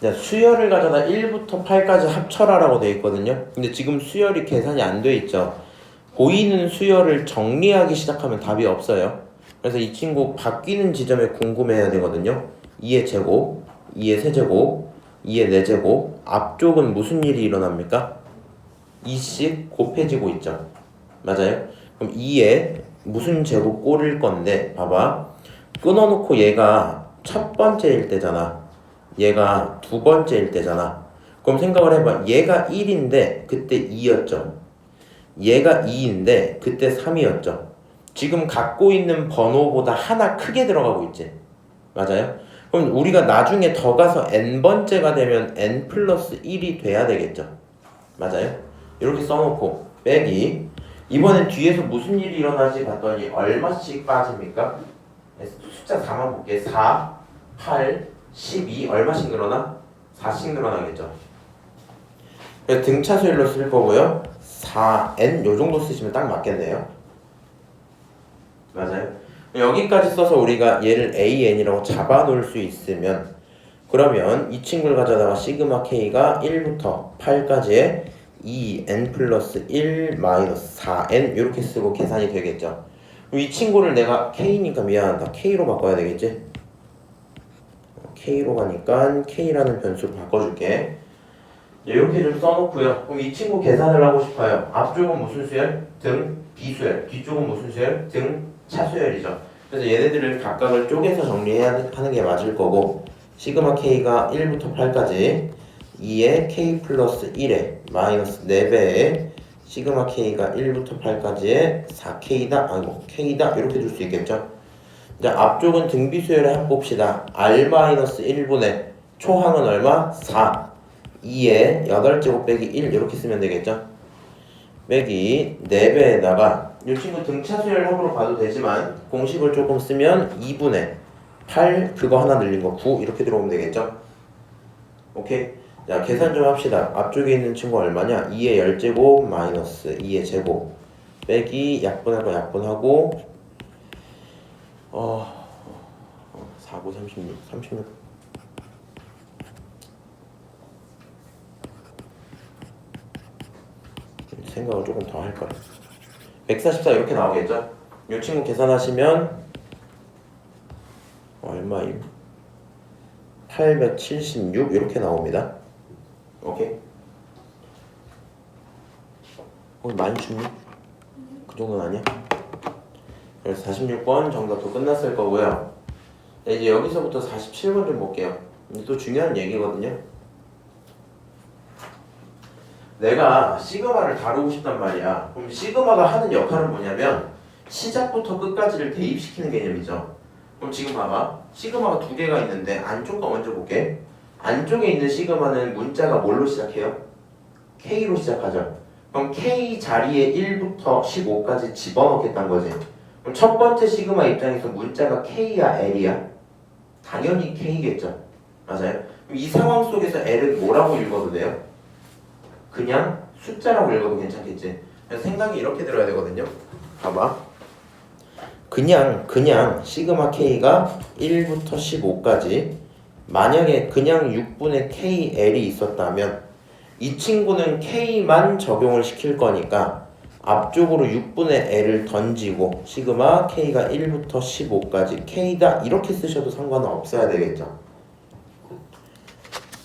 자, 수열을 가져다 1부터 8까지 합쳐라라고 되어 있거든요. 근데 지금 수열이 계산이 안 돼 있죠. 보이는 수열을 정리하기 시작하면 답이 없어요. 그래서 이 친구 바뀌는 지점에 궁금해야 되거든요. 2의 제곱, 2의 세제곱, 2의 4제곱. 앞쪽은 무슨 일이 일어납니까? 2씩 곱해지고 있죠. 맞아요? 그럼 2에 무슨 제곱 꼴일 건데 봐봐. 끊어놓고 얘가 첫 번째일 때잖아. 얘가 두 번째일 때잖아. 그럼 생각을 해봐. 얘가 1인데 그때 2였죠. 얘가 2인데 그때 3이었죠. 지금 갖고 있는 번호보다 하나 크게 들어가고 있지. 맞아요? 그럼 우리가 나중에 더 가서 n번째가 되면 n 플러스 1이 돼야 되겠죠. 맞아요? 이렇게 써놓고 빼기. 이번엔 뒤에서 무슨 일이 일어나지 봤더니 얼마씩 빠집니까? 숫자 4만 볼게. 4, 8, 12 얼마씩 늘어나? 4씩 늘어나겠죠. 그래서 등차수열로 쓸 거고요. 4n 요 정도 쓰시면 딱 맞겠네요. 맞아요. 여기까지 써서 우리가 얘를 AN이라고 잡아놓을 수 있으면 그러면 이 친구를 가져다가 시그마 K가 1부터 8까지의 2n 플러스 1 마이너스 4n 이렇게 쓰고 계산이 되겠죠. 그럼 이 친구를 내가 K니까 미안하다. K로 바꿔야 되겠지? K로 가니까 K라는 변수로 바꿔줄게. 이렇게 좀 써놓고요. 그럼 이 친구 계산을 하고 싶어요. 앞쪽은 무슨 수열? 등 비수열. 뒤쪽은 무슨 수열? 등 차수열이죠. 그래서 얘네들을 각각을 쪼개서 정리해야 하는 게 맞을 거고 시그마 K가 1부터 8까지 2의 K 플러스 1에 마이너스 4배에 시그마 K가 1부터 8까지의 4K다 아이고 K다 이렇게 줄 수 있겠죠. 자, 앞쪽은 등비수열의 합 봅시다. R-1분의 초항은 얼마? 4 2에 8제곱 빼기 1 이렇게 쓰면 되겠죠. 빼기 4배에다가 이 친구 등차수열 합으로 봐도 되지만 공식을 조금 쓰면 2분의 8 그거 하나 늘린 거 9 이렇게 들어오면 되겠죠. 오케이. 자, 계산 좀 합시다. 앞쪽에 있는 친구 얼마냐? 2의 10제곱 마이너스 2의 제곱 빼기 약분하고 약분하고 4, 9, 36 생각을 조금 더 할걸. 144 이렇게 나오겠죠? 이 친구 계산하시면 얼마임? 876 이렇게 나옵니다. 오케이? 많이 춥니? 그 정도는 아니야? 그래서 46번 정답도 끝났을 거고요. 이제 여기서부터 47번 좀 볼게요. 또 중요한 얘기거든요. 내가 시그마를 다루고 싶단 말이야. 그럼 시그마가 하는 역할은 뭐냐면 시작부터 끝까지를 대입시키는 개념이죠. 그럼 지금 봐봐. 시그마가 두 개가 있는데 안쪽 거 먼저 볼게. 안쪽에 있는 시그마는 문자가 뭘로 시작해요? K로 시작하죠. 그럼 K 자리에 1부터 15까지 집어넣겠다는 거지. 그럼 첫 번째 시그마 입장에서 문자가 K야 L이야? 당연히 K겠죠. 맞아요? 그럼 이 상황 속에서 L은 뭐라고 읽어도 돼요? 그냥 숫자라고 읽어도 괜찮겠지. 그래서 생각이 이렇게 들어야 되거든요. 봐봐. 그냥 시그마 K가 1부터 15까지 만약에 그냥 6분의 KL이 있었다면 이 친구는 K만 적용을 시킬 거니까 앞쪽으로 6분의 L을 던지고 시그마 K가 1부터 15까지 K다 이렇게 쓰셔도 상관은 없어야 되겠죠.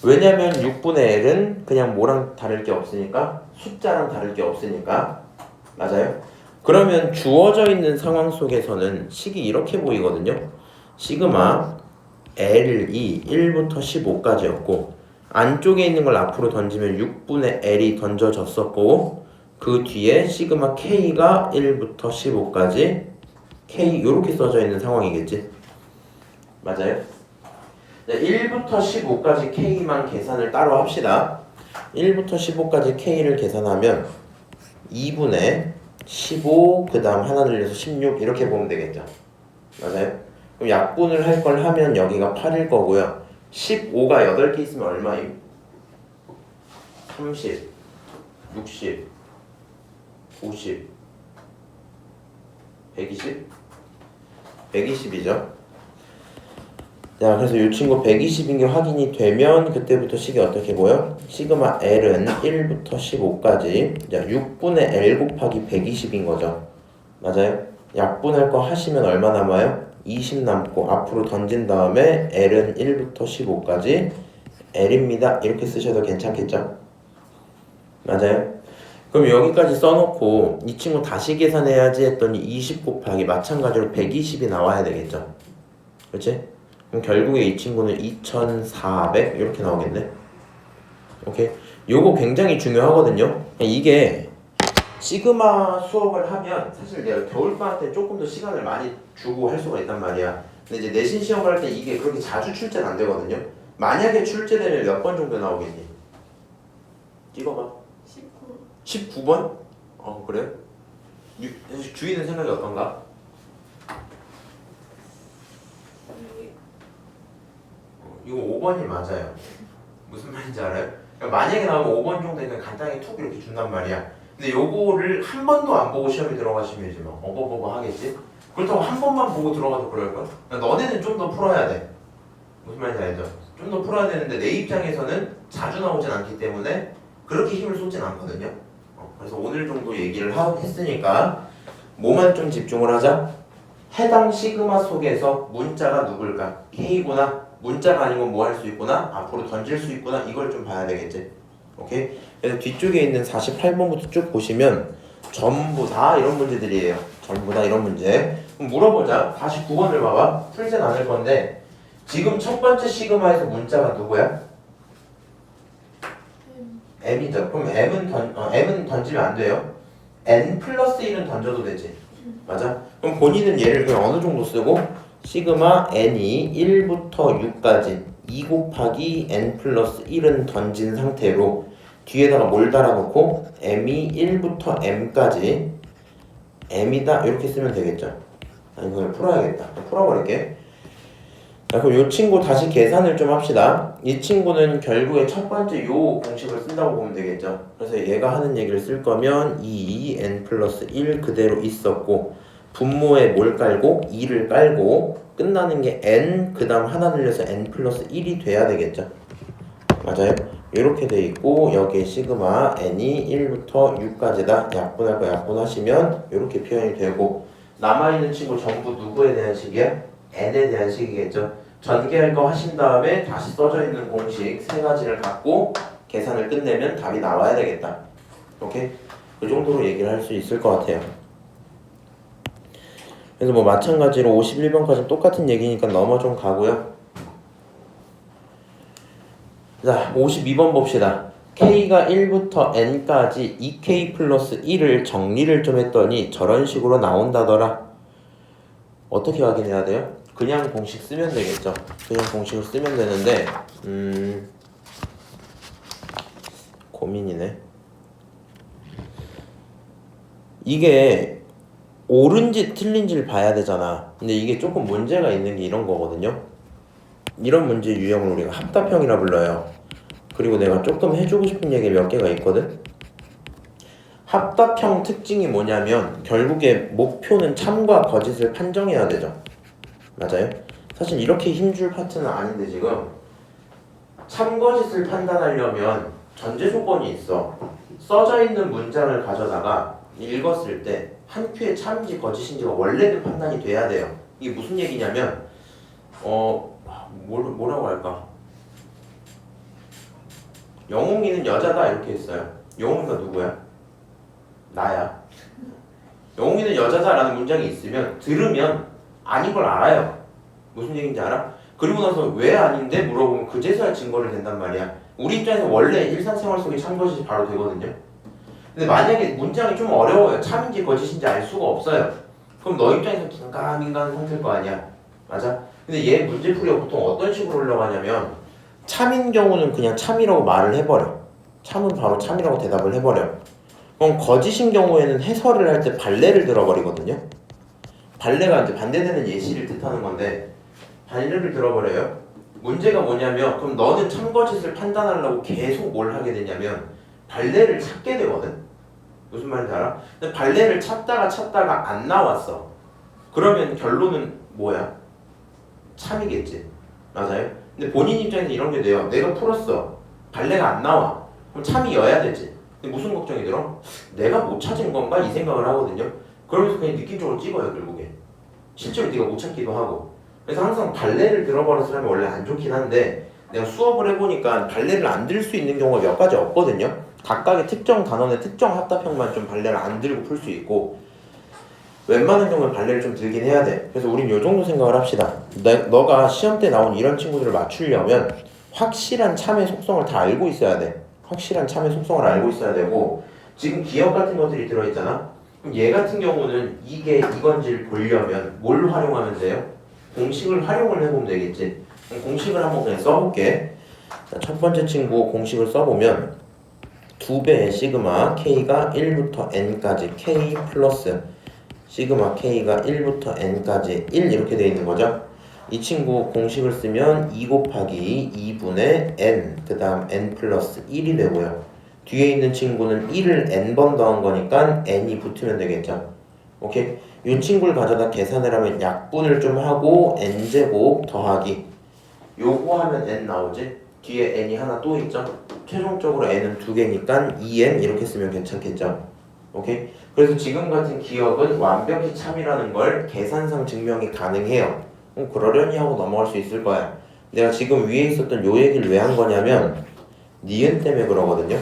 왜냐면 6분의 L은 그냥 뭐랑 다를 게 없으니까 숫자랑 다를 게 없으니까. 맞아요? 그러면 주어져 있는 상황 속에서는 식이 이렇게 보이거든요. 시그마 L이 1부터 15까지였고 안쪽에 있는 걸 앞으로 던지면 6분의 L이 던져졌었고 그 뒤에 시그마 K가 1부터 15까지 K 이렇게 써져 있는 상황이겠지. 맞아요? 자, 1부터 15까지 K만 계산을 따로 합시다. 1부터 15까지 K를 계산하면 2분의 15, 그 다음 하나 늘려서 16 이렇게 보면 되겠죠. 맞아요? 그럼 약분을 할 걸 하면 여기가 8일 거고요. 15가 8개 있으면 얼마임? 30, 60, 50, 120? 120이죠. 자, 그래서 이 친구 120인 게 확인이 되면 그때부터 식이 어떻게 보여? 시그마 L은 1부터 15까지 자, 6분의 L 곱하기 120인 거죠. 맞아요? 약분할 거 하시면 얼마 남아요? 20 남고 앞으로 던진 다음에 L은 1부터 15까지 L입니다. 이렇게 쓰셔도 괜찮겠죠? 맞아요? 그럼 여기까지 써놓고 이 친구 다시 계산해야지 했더니 20 곱하기 마찬가지로 120이 나와야 되겠죠? 그렇지? 그럼 결국에 이 친구는 2400 이렇게 나오겠네. 오케이? 요거 굉장히 중요하거든요. 이게 시그마 수업을 하면 사실 내가 겨울방학 때 조금 더 시간을 많이 주고 할 수가 있단 말이야. 근데 이제 내신 시험을 할 때 이게 그렇게 자주 출제는 안 되거든요. 만약에 출제되면 몇 번 정도 나오겠니? 찍어봐. 19. 19번? 그래? 주희는 생각이 어떤가? 이거 5번이 맞아요. 무슨 말인지 알아요? 그러니까 만약에 나오면 5번 정도 그냥 간단하게 툭 이렇게 준단 말이야. 근데 요거를 한 번도 안 보고 시험에 들어가시면 이제 막 어버버버 하겠지? 그렇다고 한 번만 보고 들어가도 그럴걸? 그러니까 너네는 좀 더 풀어야 돼. 무슨 말인지 알죠? 좀 더 풀어야 되는데 내 입장에서는 자주 나오진 않기 때문에 그렇게 힘을 쏟진 않거든요. 그래서 오늘 정도 얘기를 했으니까 뭐만 좀 집중을 하자. 해당 시그마 속에서 문자가 누굴까? K구나. 문자가 아니면 뭐 할 수 있구나? 앞으로 던질 수 있구나. 이걸 좀 봐야 되겠지. 오케이? 그래서 뒤쪽에 있는 48번부터 쭉 보시면 전부 다 이런 문제들이에요. 전부 다 이런 문제. 그럼 물어보자. 49번을 봐봐. 풀진 않을 건데 지금 첫 번째 시그마에서 문자가 누구야? M이죠. 그럼 M은 던지면 안 돼요. N 플러스 1은 던져도 되지. 맞아? 그럼 본인은 얘를 그냥 어느 정도 쓰고 시그마 N이 1부터 6까지 2 곱하기 N 플러스 1은 던진 상태로 뒤에다가 뭘 달아놓고 M이 1부터 M까지 M이다 이렇게 쓰면 되겠죠. 아니 그걸 풀어야겠다. 풀어버릴게. 자, 그럼 이 친구 다시 계산을 좀 합시다. 이 친구는 결국에 첫 번째 요 공식을 쓴다고 보면 되겠죠. 그래서 얘가 하는 얘기를 쓸 거면 2n 플러스 1 그대로 있었고 분모에 뭘 깔고 2를 깔고 끝나는 게 n 그 다음 하나 늘려서 n 플러스 1이 돼야 되겠죠. 맞아요? 이렇게 돼 있고 여기에 시그마 n이 1부터 6까지다. 약분할 거 약분하시면 이렇게 표현이 되고 남아있는 친구 전부 누구에 대한 식이야? n에 대한 식이겠죠. 전개할 거 하신 다음에 다시 써져 있는 공식 세 가지를 갖고 계산을 끝내면 답이 나와야 되겠다. 오케이? 그 정도로 얘기를 할 수 있을 것 같아요. 그래서 뭐 마찬가지로 51번까지 똑같은 얘기니까 넘어 좀 가고요. 자, 52번 봅시다. K가 1부터 N까지 2K 플러스 1을 정리를 좀 했더니 저런 식으로 나온다더라. 어떻게 확인해야 돼요? 그냥 공식 쓰면 되겠죠. 그냥 공식을 쓰면 되는데 고민이네. 이게 옳은지 틀린지를 봐야 되잖아. 근데 이게 조금 문제가 있는 게 이런 거거든요. 이런 문제 유형을 우리가 합답형이라 불러요. 그리고 내가 조금 해주고 싶은 얘기 몇 개가 있거든. 합답형 특징이 뭐냐면 결국에 목표는 참과 거짓을 판정해야 되죠. 맞아요? 사실 이렇게 힘줄 파트는 아닌데 지금 참거짓을 판단하려면 전제 조건이 있어. 써져 있는 문장을 가져다가 읽었을 때 한 큐에 참인지 거짓인지가 원래는 판단이 돼야 돼요. 이게 무슨 얘기냐면 뭐라고 할까? 영웅이는 여자다 이렇게 했어요. 영웅이가 누구야? 나야. 영웅이는 여자다라는 문장이 있으면 들으면 아닌 걸 알아요. 무슨 얘기인지 알아? 그리고 나서 왜 아닌데 물어보면 그제서야 증거를 댄단 말이야. 우리 입장에서 원래 일상생활 속에 참거짓이 바로 되거든요. 근데 만약에 문장이 좀 어려워요. 참인지 거짓인지 알 수가 없어요. 그럼 너 입장에서 긴가민가한 상태일 거 아니야. 맞아? 근데 얘 문제풀이가 보통 어떤 식으로 흘러가냐면 참인 경우는 그냥 참이라고 말을 해버려. 참은 바로 참이라고 대답을 해버려. 그럼 거짓인 경우에는 해설을 할 때 발레를 들어버리거든요. 발레가 이제 반대되는 예시를 뜻하는 건데 발레를 들어버려요. 문제가 뭐냐면 그럼 너는 참거짓을 판단하려고 계속 뭘 하게 되냐면 발레를 찾게 되거든. 무슨 말인지 알아? 근데 발레를 찾다가 안 나왔어. 그러면 결론은 뭐야? 참이겠지. 맞아요? 근데 본인 입장에서 이런 게 돼요. 내가 풀었어. 발레가 안 나와. 그럼 참이여야 되지. 근데 무슨 걱정이 들어? 내가 못 찾은 건가? 이 생각을 하거든요. 그러면서 그냥 느낌적으로 찍어요, 결국에. 실제로 네가 못 찾기도 하고. 그래서 항상 발레를 들어버려서 하면 원래 안 좋긴 한데 내가 수업을 해보니까 발레를 안 들 수 있는 경우가 몇 가지 없거든요. 각각의 특정 단원의 특정 합답형만 좀 발레를 안 들고 풀 수 있고 웬만한 경우는 발레를 좀 들긴 해야 돼. 그래서 우린 요 정도 생각을 합시다. 너가 시험 때 나온 이런 친구들을 맞추려면 확실한 참의 속성을 다 알고 있어야 돼. 확실한 참의 속성을 알고 있어야 되고 지금 기억 같은 것들이 들어있잖아. 그럼 얘 같은 경우는 이게 이건지를 보려면 뭘 활용하면 돼요? 공식을 활용을 해보면 되겠지. 그럼 공식을 한번 그냥 써볼게. 자, 첫 번째 친구 공식을 써보면 2배의 시그마 k가 1부터 n까지 k 플러스 시그마 k가 1부터 n까지 1 이렇게 되어 있는 거죠. 이 친구 공식을 쓰면 2 곱하기 2분의 n 그 다음 n 플러스 1이 되고요. 뒤에 있는 친구는 1을 n번 더한 거니까 n이 붙으면 되겠죠. 오케이? 이 친구를 가져다 계산을 하면 약분을 좀 하고 n제곱 더하기 요거 하면 n 나오지? 뒤에 n이 하나 또 있죠? 최종적으로 n은 2개니까 2n 이렇게 쓰면 괜찮겠죠? 오케이? 그래서 지금 같은 기억은 완벽히 참이라는 걸 계산상 증명이 가능해요. 그러려니 하고 넘어갈 수 있을 거야. 내가 지금 위에 있었던 요 얘기를 왜 한 거냐면 니은 때문에 그러거든요.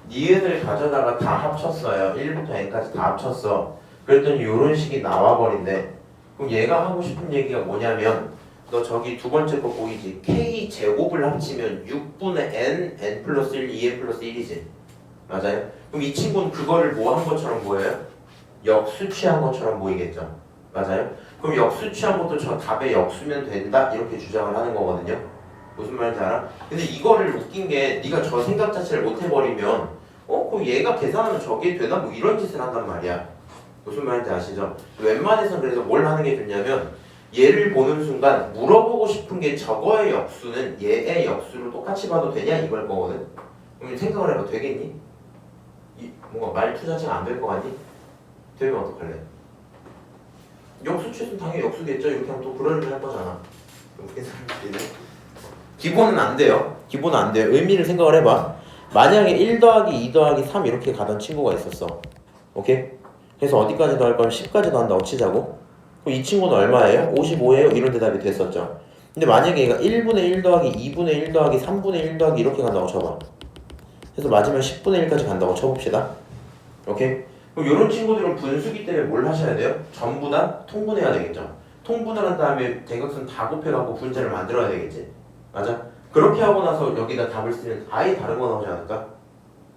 니은을 가져다가 다 합쳤어요. 1부터 n까지 다 합쳤어. 그랬더니 요런 식이 나와버린대. 그럼 얘가 하고 싶은 얘기가 뭐냐면 너 저기 두 번째 거 보이지? k 제곱을 합치면 6분의 n 플러스 1, 2n 플러스 1이지. 맞아요? 그럼 이 친구는 그거를 뭐 한 것처럼 보여요? 역수 취한 것처럼 보이겠죠. 맞아요? 그럼 역수 취한 것도 저 답의 역수면 된다? 이렇게 주장을 하는 거거든요. 무슨 말인지 알아? 근데 이거를 웃긴 게 네가 저 생각 자체를 못 해버리면 그럼 얘가 계산하면 저게 되나? 뭐 이런 짓을 한단 말이야. 무슨 말인지 아시죠? 웬만해서 그래서 뭘 하는 게 좋냐면 얘를 보는 순간 물어보고 싶은 게 저거의 역수는 얘의 역수를 똑같이 봐도 되냐 이걸 거거든. 그럼 생각을 해봐. 되겠니? 뭔가 말투 자체가 안 될 거 같니? 되면 어떡할래? 역수 취수는 당연히 역수겠죠. 이렇게 하면 또 그러려니 할 거잖아. 웃긴 사람들이네. 기본은 안 돼요. 기본은 안 돼요. 의미를 생각을 해봐. 만약에 1 더하기 2 더하기 3 이렇게 가던 친구가 있었어. 오케이? 그래서 어디까지 더할 거면 10까지 더한다고 치자고. 그럼 이 친구는 얼마예요? 55예요? 이런 대답이 됐었죠. 근데 만약에 얘가 1분의 1 더하기 2분의 1 더하기 3분의 1 더하기 이렇게 간다고 쳐봐. 그래서 맞으면 10분의 1까지 간다고 쳐봅시다. 오케이? 그럼 이런 친구들은 분수기 때문에 뭘 하셔야 돼요? 전부 다 통분해야 되겠죠. 통분을 한 다음에 대각선 다 곱해갖고 분자를 만들어야 되겠지. 맞아? 그렇게 하고 나서 여기다 답을 쓰면 아예 다른 거 나오지 않을까?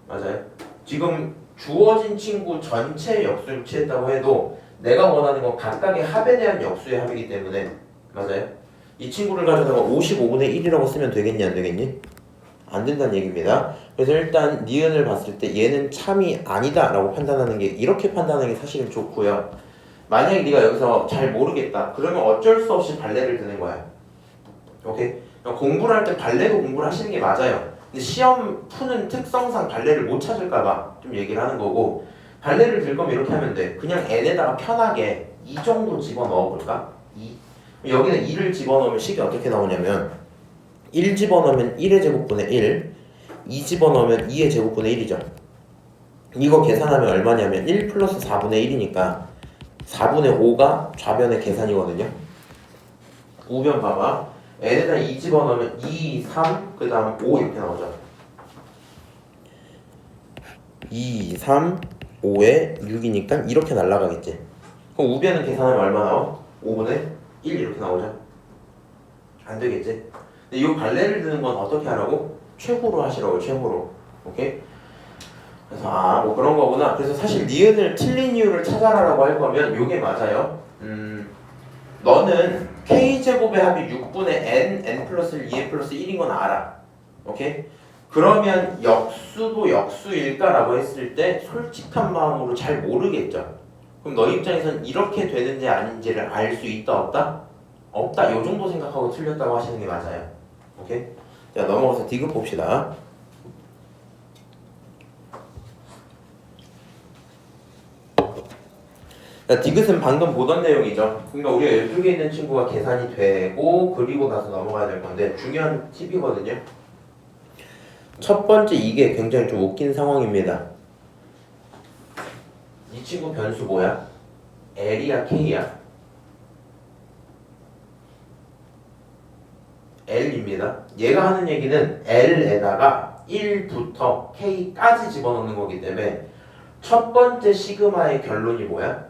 맞아요? 지금 주어진 친구 전체 역수를 취했다고 해도 내가 원하는 건 각각의 합에 대한 역수의 합이기 때문에 맞아요? 이 친구를 가져다가 55분의 1이라고 쓰면 되겠니 안 되겠니? 안 된다는 얘기입니다. 그래서 일단 니은을 봤을 때 얘는 참이 아니다 라고 판단하는 게 이렇게 판단하는 게 사실은 좋고요. 만약에 네가 여기서 잘 모르겠다 그러면 어쩔 수 없이 발레를 드는 거야. 오케이? 공부를 할 때 발레도 공부를 하시는 게 맞아요. 근데 시험 푸는 특성상 발레를 못 찾을까봐 좀 얘기를 하는 거고 발레를 들 거면 이렇게 하면 돼. 그냥 n에다가 편하게 2 정도 집어넣어 볼까? 2. 여기는 2를 집어넣으면 식이 어떻게 나오냐면 1 집어넣으면 1의 제곱분의 1 2 집어넣으면 2의 제곱분의 1이죠. 이거 계산하면 얼마냐면 1 플러스 4분의 1이니까 4분의 5가 좌변의 계산이거든요. 우변 봐봐. n에다 2 집어넣으면 2, 3, 그 다음 5 이렇게 나오죠. 2, 3, 5에 6이니까 이렇게 날아가겠지. 그럼 우변은 계산하면 얼마 나와? 5분의 1 이렇게 나오죠. 안 되겠지. 근데 이 발레를 드는 건 어떻게 하라고? 최고로 하시라고. 최고로. 오케이? 그래서 뭐 그런 거구나. 그래서 사실 니은을 틀린 이유를 찾아라라고 할 거면 요게 맞아요. 너는 K제곱의 합이 6분의 n 플러스 1, 2n 플러스 1인 건 알아. 오케이? 그러면 역수도 역수일까라고 했을 때 솔직한 마음으로 잘 모르겠죠. 그럼 너 입장에선 이렇게 되는지 아닌지를 알 수 있다 없다? 없다. 요 정도 생각하고 틀렸다고 하시는 게 맞아요. 오케이? 자, 넘어가서 디귿 봅시다. 자, 디귿은 방금 보던 내용이죠. 그러니까 우리가 12개 있는 친구가 계산이 되고 그리고 나서 넘어가야 될 건데 중요한 팁이거든요. 첫 번째 이게 굉장히 좀 웃긴 상황입니다. 이 친구 변수 뭐야? L이야 K야? L입니다. 얘가 하는 얘기는 L에다가 1부터 K까지 집어넣는 거기 때문에 첫 번째 시그마의 결론이 뭐야?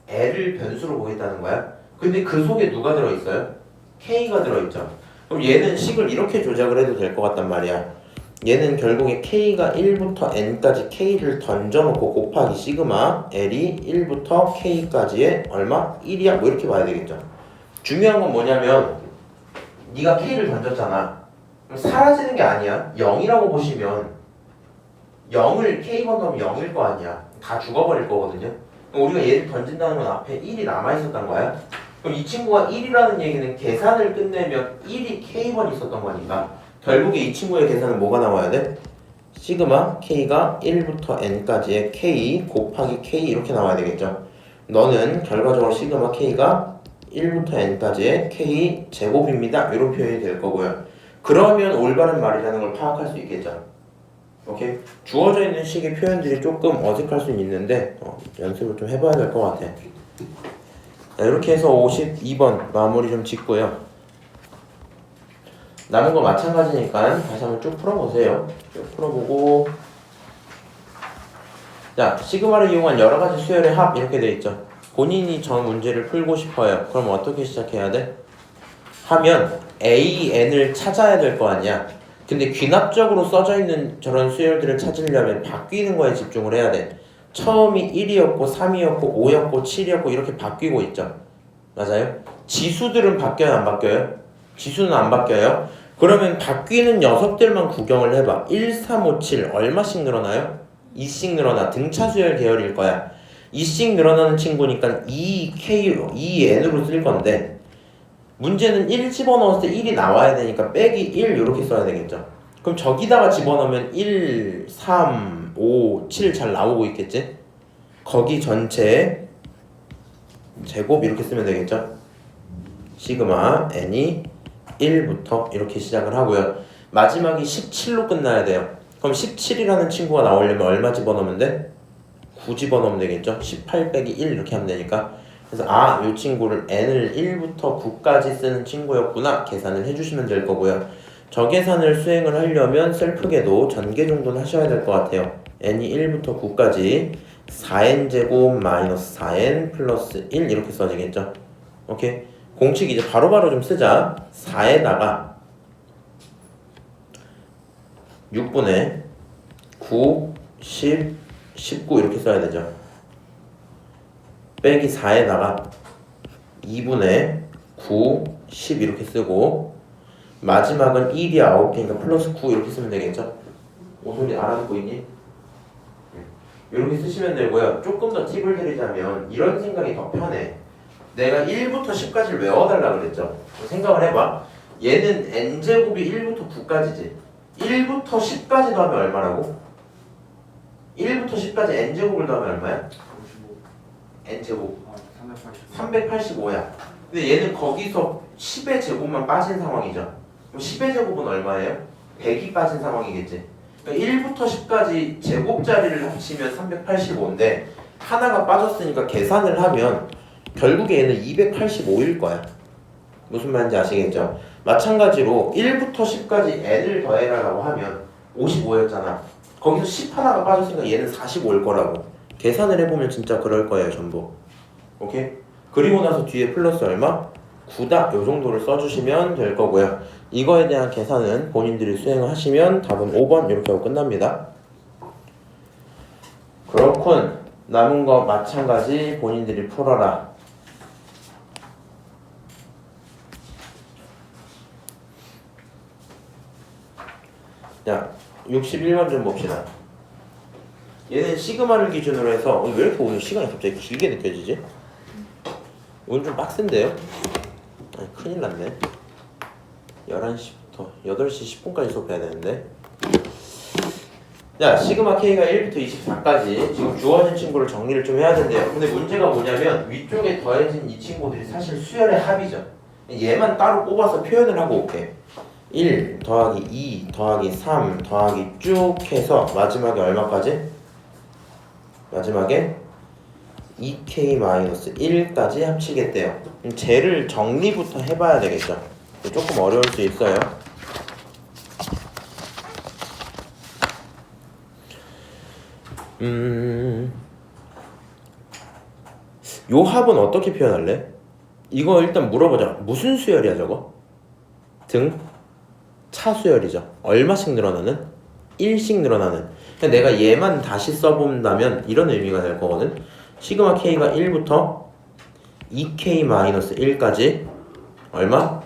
L을 변수로 보겠다는 거야. 근데 그 속에 누가 들어있어요? K가 들어있죠. 그럼 얘는 식을 이렇게 조작을 해도 될 것 같단 말이야. 얘는 결국에 K가 1부터 N까지 K를 던져놓고 곱하기 시그마 L이 1부터 K까지의 얼마? 1이야? 뭐 이렇게 봐야 되겠죠. 중요한 건 뭐냐면 네가 K를 던졌잖아. 그럼 사라지는 게 아니야. 0이라고 보시면 0을 K번 넣으면 0일 거 아니야. 다 죽어버릴 거거든요. 우리가 얘를 던진다는 건 앞에 1이 남아있었던 거야. 그럼 이 친구가 1이라는 얘기는 계산을 끝내면 1이 K번 있었던 거니까 결국에 이 친구의 계산은 뭐가 나와야 돼? 시그마 K가 1부터 N까지의 K 곱하기 K 이렇게 나와야 되겠죠. 너는 결과적으로 시그마 K가 1부터 N까지의 K 제곱입니다. 이런 표현이 될 거고요. 그러면 올바른 말이라는 걸 파악할 수 있겠죠. 오케이? 주어져 있는 식의 표현들이 조금 어색할 수는 있는데 연습을 좀 해봐야 될 것 같아. 자, 이렇게 해서 52번 마무리 좀 짓고요. 남은 거 마찬가지니까 다시 한번 쭉 풀어보세요. 쭉 풀어보고 자, 시그마를 이용한 여러 가지 수열의 합 이렇게 돼 있죠. 본인이 전 문제를 풀고 싶어요. 그럼 어떻게 시작해야 돼? 하면 AN을 찾아야 될 거 아니야. 근데 귀납적으로 써져 있는 저런 수열들을 찾으려면 바뀌는 거에 집중을 해야 돼. 처음이 1이었고 3이었고 5였고 7이었고 이렇게 바뀌고 있죠. 맞아요? 지수들은 바뀌어요 안 바뀌어요? 지수는 안 바뀌어요. 그러면 바뀌는 녀석들만 구경을 해봐. 1, 3, 5, 7 얼마씩 늘어나요? 2씩 늘어나. 등차 수열 계열일 거야. 2씩 늘어나는 친구니까 2K로 2N으로 쓸 건데 문제는 1 집어넣었을 때 1이 나와야 되니까 빼기 1 이렇게 써야 되겠죠. 그럼 저기다가 집어넣으면 1, 3, 5, 7 잘 나오고 있겠지? 거기 전체 제곱 이렇게 쓰면 되겠죠. 시그마 n이 1부터 이렇게 시작을 하고요. 마지막이 17로 끝나야 돼요. 그럼 17이라는 친구가 나오려면 얼마 집어넣으면 돼? 9 집어넣으면 되겠죠. 18 빼기 1 이렇게 하면 되니까. 그래서 이 친구를 n을 1부터 9까지 쓰는 친구였구나 계산을 해주시면 될 거고요. 저 계산을 수행을 하려면 셀프계도 전개 정도는 하셔야 될 것 같아요. n이 1부터 9까지 4n제곱 마이너스 4n 플러스 1 이렇게 써지겠죠. 오케이? 공식 이제 바로바로 좀 쓰자. 4에다가 6분의 9, 10, 19 이렇게 써야 되죠. 빼기 4에다가 2분의 9, 10 이렇게 쓰고 마지막은 1이 9개니까 플러스 9 이렇게 쓰면 되겠죠. 오소리 알아듣고 있니? 이렇게 쓰시면 되고요. 조금 더 팁을 드리자면 이런 생각이 더 편해. 내가 1부터 10까지를 외워달라 그랬죠. 생각을 해봐. 얘는 n제곱이 1부터 9까지지. 1부터 10까지 더하면 얼마라고? 1부터 10까지 n제곱을 더하면 얼마야? 55. n제곱 385. 385야. 근데 얘는 거기서 10의 제곱만 빠진 상황이죠. 그럼 10의 제곱은 얼마예요? 100이 빠진 상황이겠지. 그러니까 1부터 10까지 제곱자리를 합치면 385인데 하나가 빠졌으니까 계산을 하면 결국에 얘는 285일 거야. 무슨 말인지 아시겠죠? 마찬가지로 1부터 10까지 n을 더해라라고 하면 55였잖아. 거기서 10 하나가 빠졌으니까 얘는 45일 거라고. 계산을 해보면 진짜 그럴 거예요 전부. 오케이? 그리고 나서 뒤에 플러스 얼마? 9다 요 정도를 써주시면 될 거고요. 이거에 대한 계산은 본인들이 수행을 하시면 답은 5번 이렇게 하고 끝납니다. 그렇군. 남은 거 마찬가지 본인들이 풀어라. 자, 61번 좀 봅시다. 얘는 시그마를 기준으로 해서 왜 이렇게 오늘 시간이 갑자기 길게 느껴지지? 오늘 좀 빡센데요? 아니, 큰일 났네. 11시부터 8시 10분까지 수업해야 되는데. 자, 시그마 K가 1부터 24까지 지금 주어진 친구를 정리를 좀 해야 된대요. 근데 문제가 뭐냐면 위쪽에 더해진 이 친구들이 사실 수열의 합이죠. 얘만 따로 뽑아서 표현을 하고 올게. 1 더하기 2 더하기 3 더하기 쭉 해서 마지막에 얼마까지? 마지막에 2k-1까지 합치겠대요. 그럼 쟤를 정리부터 해봐야 되겠죠. 조금 어려울 수 있어요. 요 합은 어떻게 표현할래? 이거 일단 물어보자. 무슨 수열이야 저거? 등 차수열이죠. 얼마씩 늘어나는? 1씩 늘어나는. 내가 얘만 다시 써본다면 이런 의미가 될 거거든. 시그마 K가 1부터 2K-1까지 얼마?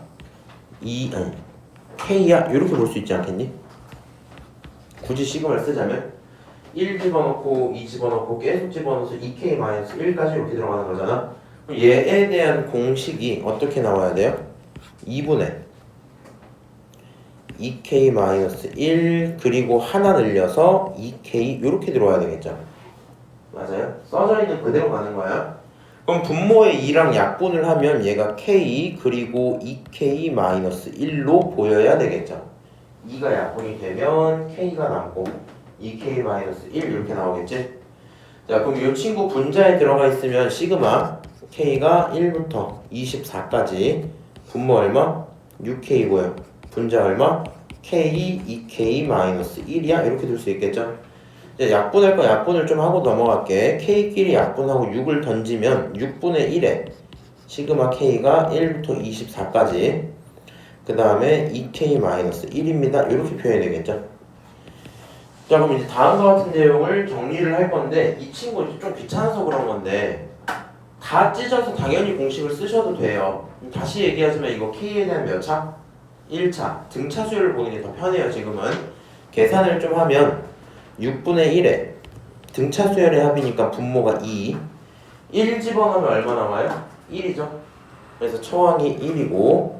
2 아니 K야? 이렇게 볼 수 있지 않겠니? 굳이 시그마를 쓰자면 1 집어넣고 2 집어넣고 계속 집어넣어서 2K-1까지 이렇게 들어가는 거잖아. 그럼 얘에 대한 공식이 어떻게 나와야 돼요? 2분의 2K-1 그리고 하나 늘려서 2K 이렇게 들어와야 되겠죠. 맞아요? 써져 있는 그대로 가는 거야. 그럼 분모의 2랑 약분을 하면 얘가 K 그리고 2K-1로 보여야 되겠죠. 2가 약분이 되면 K가 남고 2K-1 이렇게 나오겠지. 자, 그럼 이 친구 분자에 들어가 있으면 시그마 K가 1부터 24까지 분모 얼마? 6K고요. 분자 얼마? K, 2K-1이야? 이렇게 둘 수 있겠죠? 이제 약분할 거 약분을 좀 하고 넘어갈게. K끼리 약분하고 6을 던지면 6분의 1에 시그마 K가 1부터 24까지 그 다음에 2K-1입니다. 이렇게 표현이 되겠죠? 자, 그럼 이제 다음과 같은 내용을 정리를 할 건데 이 친구 좀 귀찮아서 그런 건데 다 찢어서 당연히 공식을 쓰셔도 돼요. 다시 얘기하자면 이거 K에 대한 몇 차? 1차. 등차 수열을 보는 게 더 편해요. 지금은 계산을 좀 하면 6분의 1에 등차 수열의 합이니까 분모가 2 1 집어넣으면 얼마 나와요? 1이죠. 그래서 처항이 1이고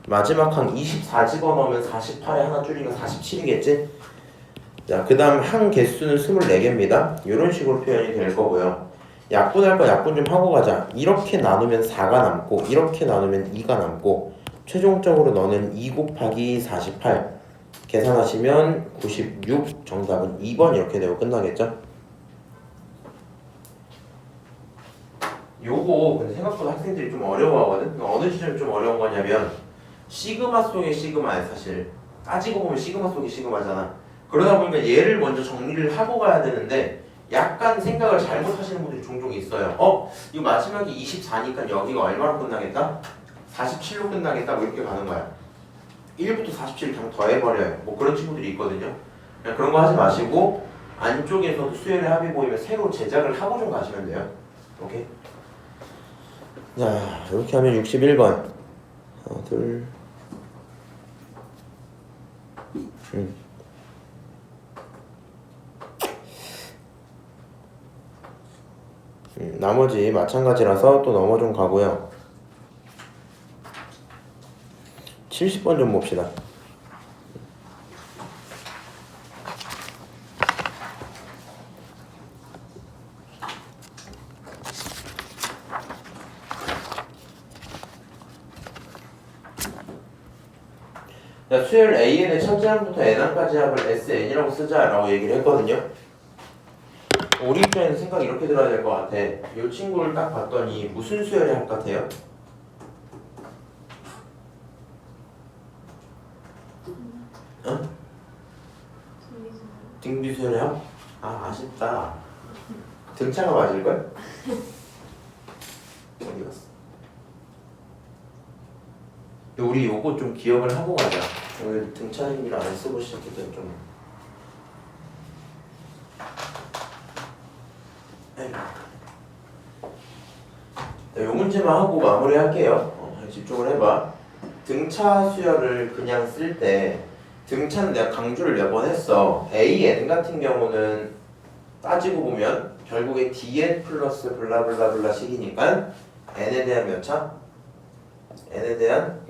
마지막 항 24 집어넣으면 48에 하나 줄이니까 47이겠지? 자, 그 다음 항 개수는 24개입니다. 이런 식으로 표현이 될 거고요. 약분할 거 약분 좀 하고 가자. 이렇게 나누면 4가 남고 이렇게 나누면 2가 남고 최종적으로 너는 2 곱하기 48 계산하시면 96 정답은 2번 이렇게 되고 끝나겠죠? 요거 근데 생각보다 학생들이 좀 어려워하거든? 어느 시점이 좀 어려운 거냐면 시그마 속의 시그마야. 사실 따지고 보면 시그마 속의 시그마잖아. 그러다 보니까 얘를 먼저 정리를 하고 가야 되는데 약간 생각을 잘못하시는 분들이 종종 있어요. 이거 마지막이 24니까 여기가 얼마로 끝나겠다? 47로 끝나겠다. 뭐 이렇게 가는 거야. 1부터 47 그냥 더해버려요. 뭐 그런 친구들이 있거든요. 그냥 그런 거 하지 마시고 안쪽에서도 수열의 합이 보이면 새로 제작을 하고 좀 가시면 돼요. 오케이? 자, 이렇게 하면 61번 하나 둘 나머지 마찬가지라서 또 넘어 좀 가고요. 70번 좀 봅시다. 자, 수열 AN의 첫째 항부터 n항까지 합을 SN이라고 쓰자라고 얘기를 했거든요. 우리 입장에서 생각이 이렇게 들어야 될 것 같아. 이 친구를 딱 봤더니 무슨 수열의 합 같아요? 어? 등비 수열의 합? 아, 아쉽다. 등차가 맞을걸? 어디 갔어? 우리 요거 좀 기억을 하고 가자. 오늘 등차 의미를 안 쓰고 시작했더니 좀. 요 문제만 하고 마무리할게요. 집중을 해봐. 등차 수열을 그냥 쓸 때 등차는 내가 강조를 몇 번 했어. AN 같은 경우는 따지고 보면 결국에 DN 플러스 블라블라블라 식이니까 N에 대한 몇 차? N에 대한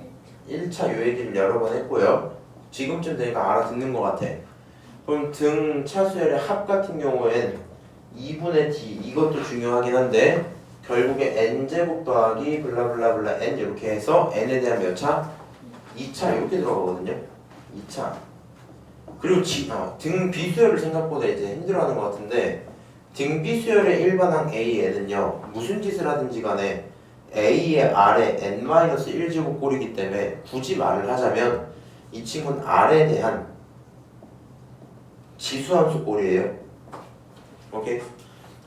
1차 요 얘기를 여러 번 했고요. 지금쯤 되니까 알아듣는 것 같아. 그럼 등 차수열의 합 같은 경우엔 2분의 D 이것도 중요하긴 한데 결국에 n제곱 더하기 블라블라블라 n 이렇게 해서 n에 대한 몇 차? 2차 이렇게 들어가거든요. 2차. 그리고 등 비수열을 생각보다 이제 힘들어하는 것 같은데 등 비수열의 일반항 AN은요 무슨 짓을 하든지 간에 A의 R에 n-1제곱 꼴이기 때문에 굳이 말을 하자면 이 친구는 R에 대한 지수함수 꼴이에요. 오케이?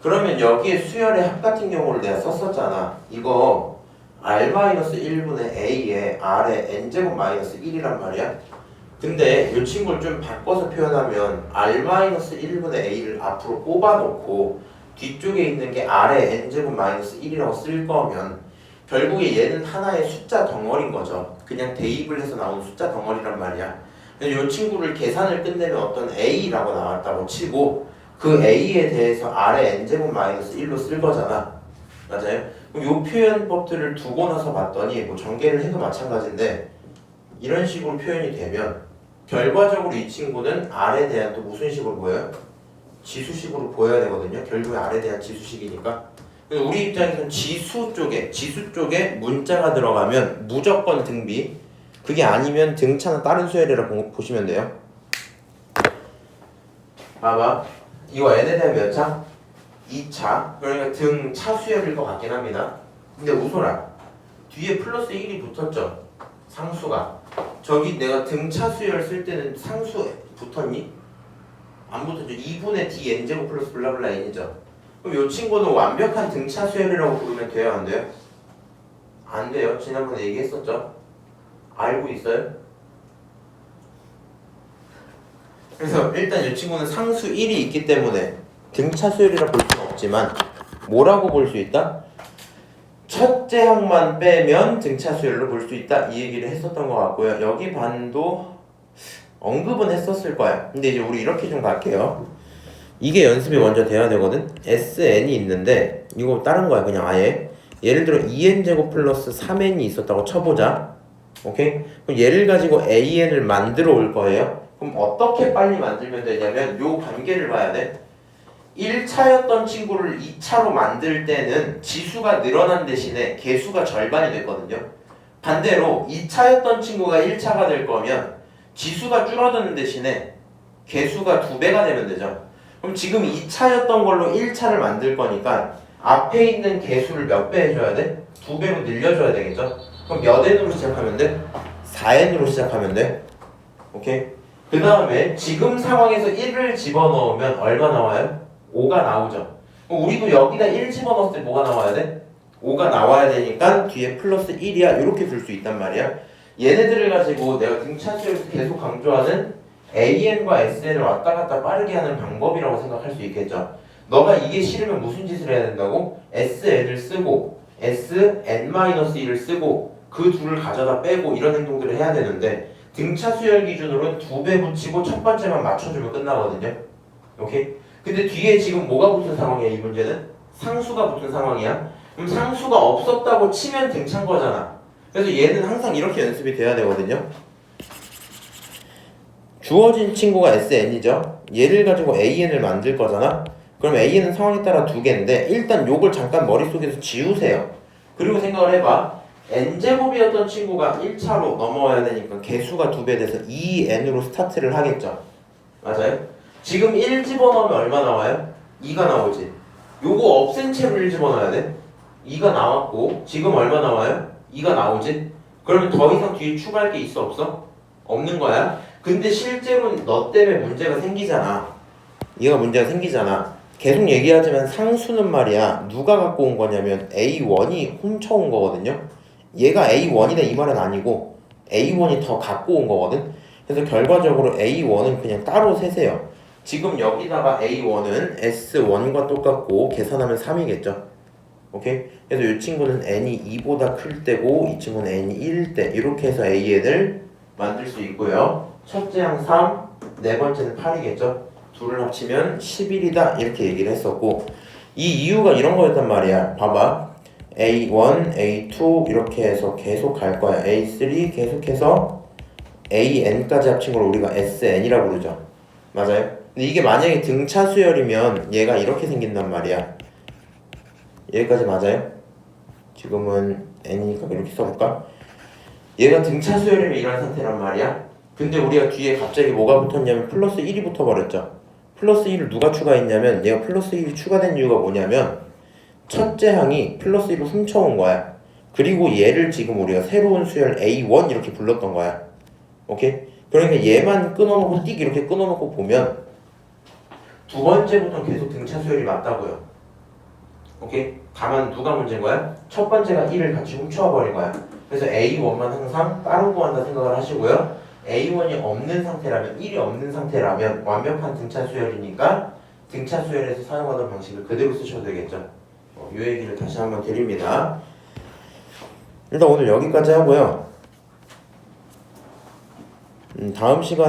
그러면 여기에 수열의 합 같은 경우를 내가 썼었잖아. 이거 R-1분의 A에 R에 n제곱 마이너스 1이란 말이야. 근데 이 친구를 좀 바꿔서 표현하면 R-1분의 A를 앞으로 뽑아놓고 뒤쪽에 있는 게 R에 n제곱 마이너스 1이라고 쓸 거면 결국에 얘는 하나의 숫자 덩어리인 거죠. 그냥 대입을 해서 나온 숫자 덩어리란 말이야. 이 친구를 계산을 끝내면 어떤 A라고 나왔다고 치고 그 A에 대해서 R에 n제곱 마이너스 1로 쓸 거잖아. 맞아요? 그럼 이 표현법들을 두고 나서 봤더니 뭐 전개를 해도 마찬가지인데 이런 식으로 표현이 되면 결과적으로 이 친구는 R에 대한 또 무슨 식으로 보여요? 지수식으로 보여야 되거든요. 결국에 R에 대한 지수식이니까. 우리 입장에서는 지수 쪽에 문자가 들어가면 무조건 등비. 그게 아니면 등차는 다른 수열이라고 보시면 돼요. 봐봐. 이거 n에 대한 몇 차? 2차. 그러니까 등 차수열일 것 같긴 합니다. 근데 웃어라. 뒤에 플러스 1이 붙었죠? 상수가. 저기 내가 등 차수열 쓸 때는 상수 붙었니? 안 붙었죠. 2분의 D n제곱 플러스 블라블라 n이죠. 그럼 이 친구는 완벽한 등 차수열이라고 부르면 돼요? 안 돼요? 안 돼요. 지난번에 얘기했었죠? 알고 있어요? 그래서 일단 이 친구는 상수 1이 있기 때문에 등차수열이라 볼 수는 없지만 뭐라고 볼 수 있다? 첫째 항만 빼면 등차수열로 볼 수 있다 이 얘기를 했었던 것 같고요. 여기 반도 언급은 했었을 거야. 근데 이제 우리 이렇게 좀 갈게요. 이게 연습이 먼저 돼야 되거든. SN이 있는데 이거 다른 거야 그냥 아예. 예를 들어 2n제곱 플러스 3n이 있었다고 쳐보자. 오케이? 그럼 얘를 가지고 AN을 만들어 올 거예요. 그럼 어떻게 빨리 만들면 되냐면 요 관계를 봐야 돼. 1차였던 친구를 2차로 만들 때는 지수가 늘어난 대신에 개수가 절반이 됐거든요. 반대로 2차였던 친구가 1차가 될 거면 지수가 줄어드는 대신에 개수가 2배가 되면 되죠. 그럼 지금 2차였던 걸로 1차를 만들 거니까 앞에 있는 개수를 몇 배 해줘야 돼? 2배로 늘려줘야 되겠죠? 그럼 몇 n으로 시작하면 돼? 4n으로 시작하면 돼. 오케이? 그 다음에 지금 상황에서 1을 집어넣으면 얼마 나와요? 5가 나오죠. 그럼 우리도 여기다 1 집어넣었을 때 뭐가 나와야 돼? 5가 나와야 되니까 뒤에 플러스 1이야 이렇게 줄 수 있단 말이야. 얘네들을 가지고 내가 등차수열에서 계속 강조하는 AN과 SN을 왔다 갔다 빠르게 하는 방법이라고 생각할 수 있겠죠. 너가 이게 싫으면 무슨 짓을 해야 된다고? SN을 쓰고 SN-1을 쓰고 그 둘을 가져다 빼고 이런 행동들을 해야 되는데 등차수열 기준으로는 2배 붙이고 첫 번째만 맞춰주면 끝나거든요. 오케이? 근데 뒤에 지금 뭐가 붙은 상황이야 이 문제는? 상수가 붙은 상황이야. 그럼 상수가 없었다고 치면 등차인 거잖아. 그래서 얘는 항상 이렇게 연습이 돼야 되거든요. 주어진 친구가 SN이죠. 얘를 가지고 AN을 만들 거잖아. 그럼 AN은 상황에 따라 2개인데 일단 요걸 잠깐 머릿속에서 지우세요. 그리고 생각을 해봐. n제곱이었던 친구가 1차로 넘어와야 되니까 개수가 2배 돼서 2n으로 스타트를 하겠죠. 맞아요? 지금 1 집어넣으면 얼마 나와요? 2가 나오지. 요거 없앤 채로 1 집어넣어야 돼. 2가 나왔고 지금 얼마 나와요? 2가 나오지. 그러면 더 이상 뒤에 추가할 게 있어 없어? 없는 거야. 근데 실제로 너 때문에 문제가 생기잖아. 얘가 문제가 생기잖아. 계속 얘기하지만 상수는 말이야 누가 갖고 온 거냐면 A1이 훔쳐온 거거든요. 얘가 A1이다 이 말은 아니고 A1이 더 갖고 온 거거든. 그래서 결과적으로 A1은 그냥 따로 세세요. 지금 여기다가 A1은 S1과 똑같고 계산하면 3이겠죠. 오케이? 그래서 이 친구는 n이 2보다 클 때고 이 친구는 n이 1일 때 이렇게 해서 AN을 만들 수 있고요. 첫째 항 3, 네 번째는 8이겠죠. 둘을 합치면 11이다 이렇게 얘기를 했었고 이 이유가 이런 거였단 말이야. 봐봐. A1, A2 이렇게 해서 계속 갈 거야. A3 계속해서 AN까지 합친 걸 우리가 SN이라고 부르죠. 맞아요? 근데 이게 만약에 등차 수열이면 얘가 이렇게 생긴단 말이야. 여기까지 맞아요? 지금은 N이니까 이렇게 써볼까? 얘가 등차 수열이면 이런 상태란 말이야. 근데 우리가 뒤에 갑자기 뭐가 붙었냐면 플러스 1이 붙어버렸죠. 플러스 1을 누가 추가했냐면 얘가 플러스 1이 추가된 이유가 뭐냐면 첫째 항이 플러스 1을 훔쳐온 거야. 그리고 얘를 지금 우리가 새로운 수열 A1 이렇게 불렀던 거야. 오케이? 그러니까 얘만 끊어놓고 띡 이렇게 끊어놓고 보면 두 번째부터 계속 등차 수열이 맞다고요. 오케이? 다만 누가 문제인 거야? 첫 번째가 1을 같이 훔쳐와 버린 거야. 그래서 A1만 항상 따로 구한다 생각을 하시고요. A1이 없는 상태라면 1이 없는 상태라면 완벽한 등차 수열이니까 등차 수열에서 사용하던 방식을 그대로 쓰셔도 되겠죠. 이 얘기를 다시 한번 드립니다. 일단 오늘 여기까지 하고요. 다음 시간에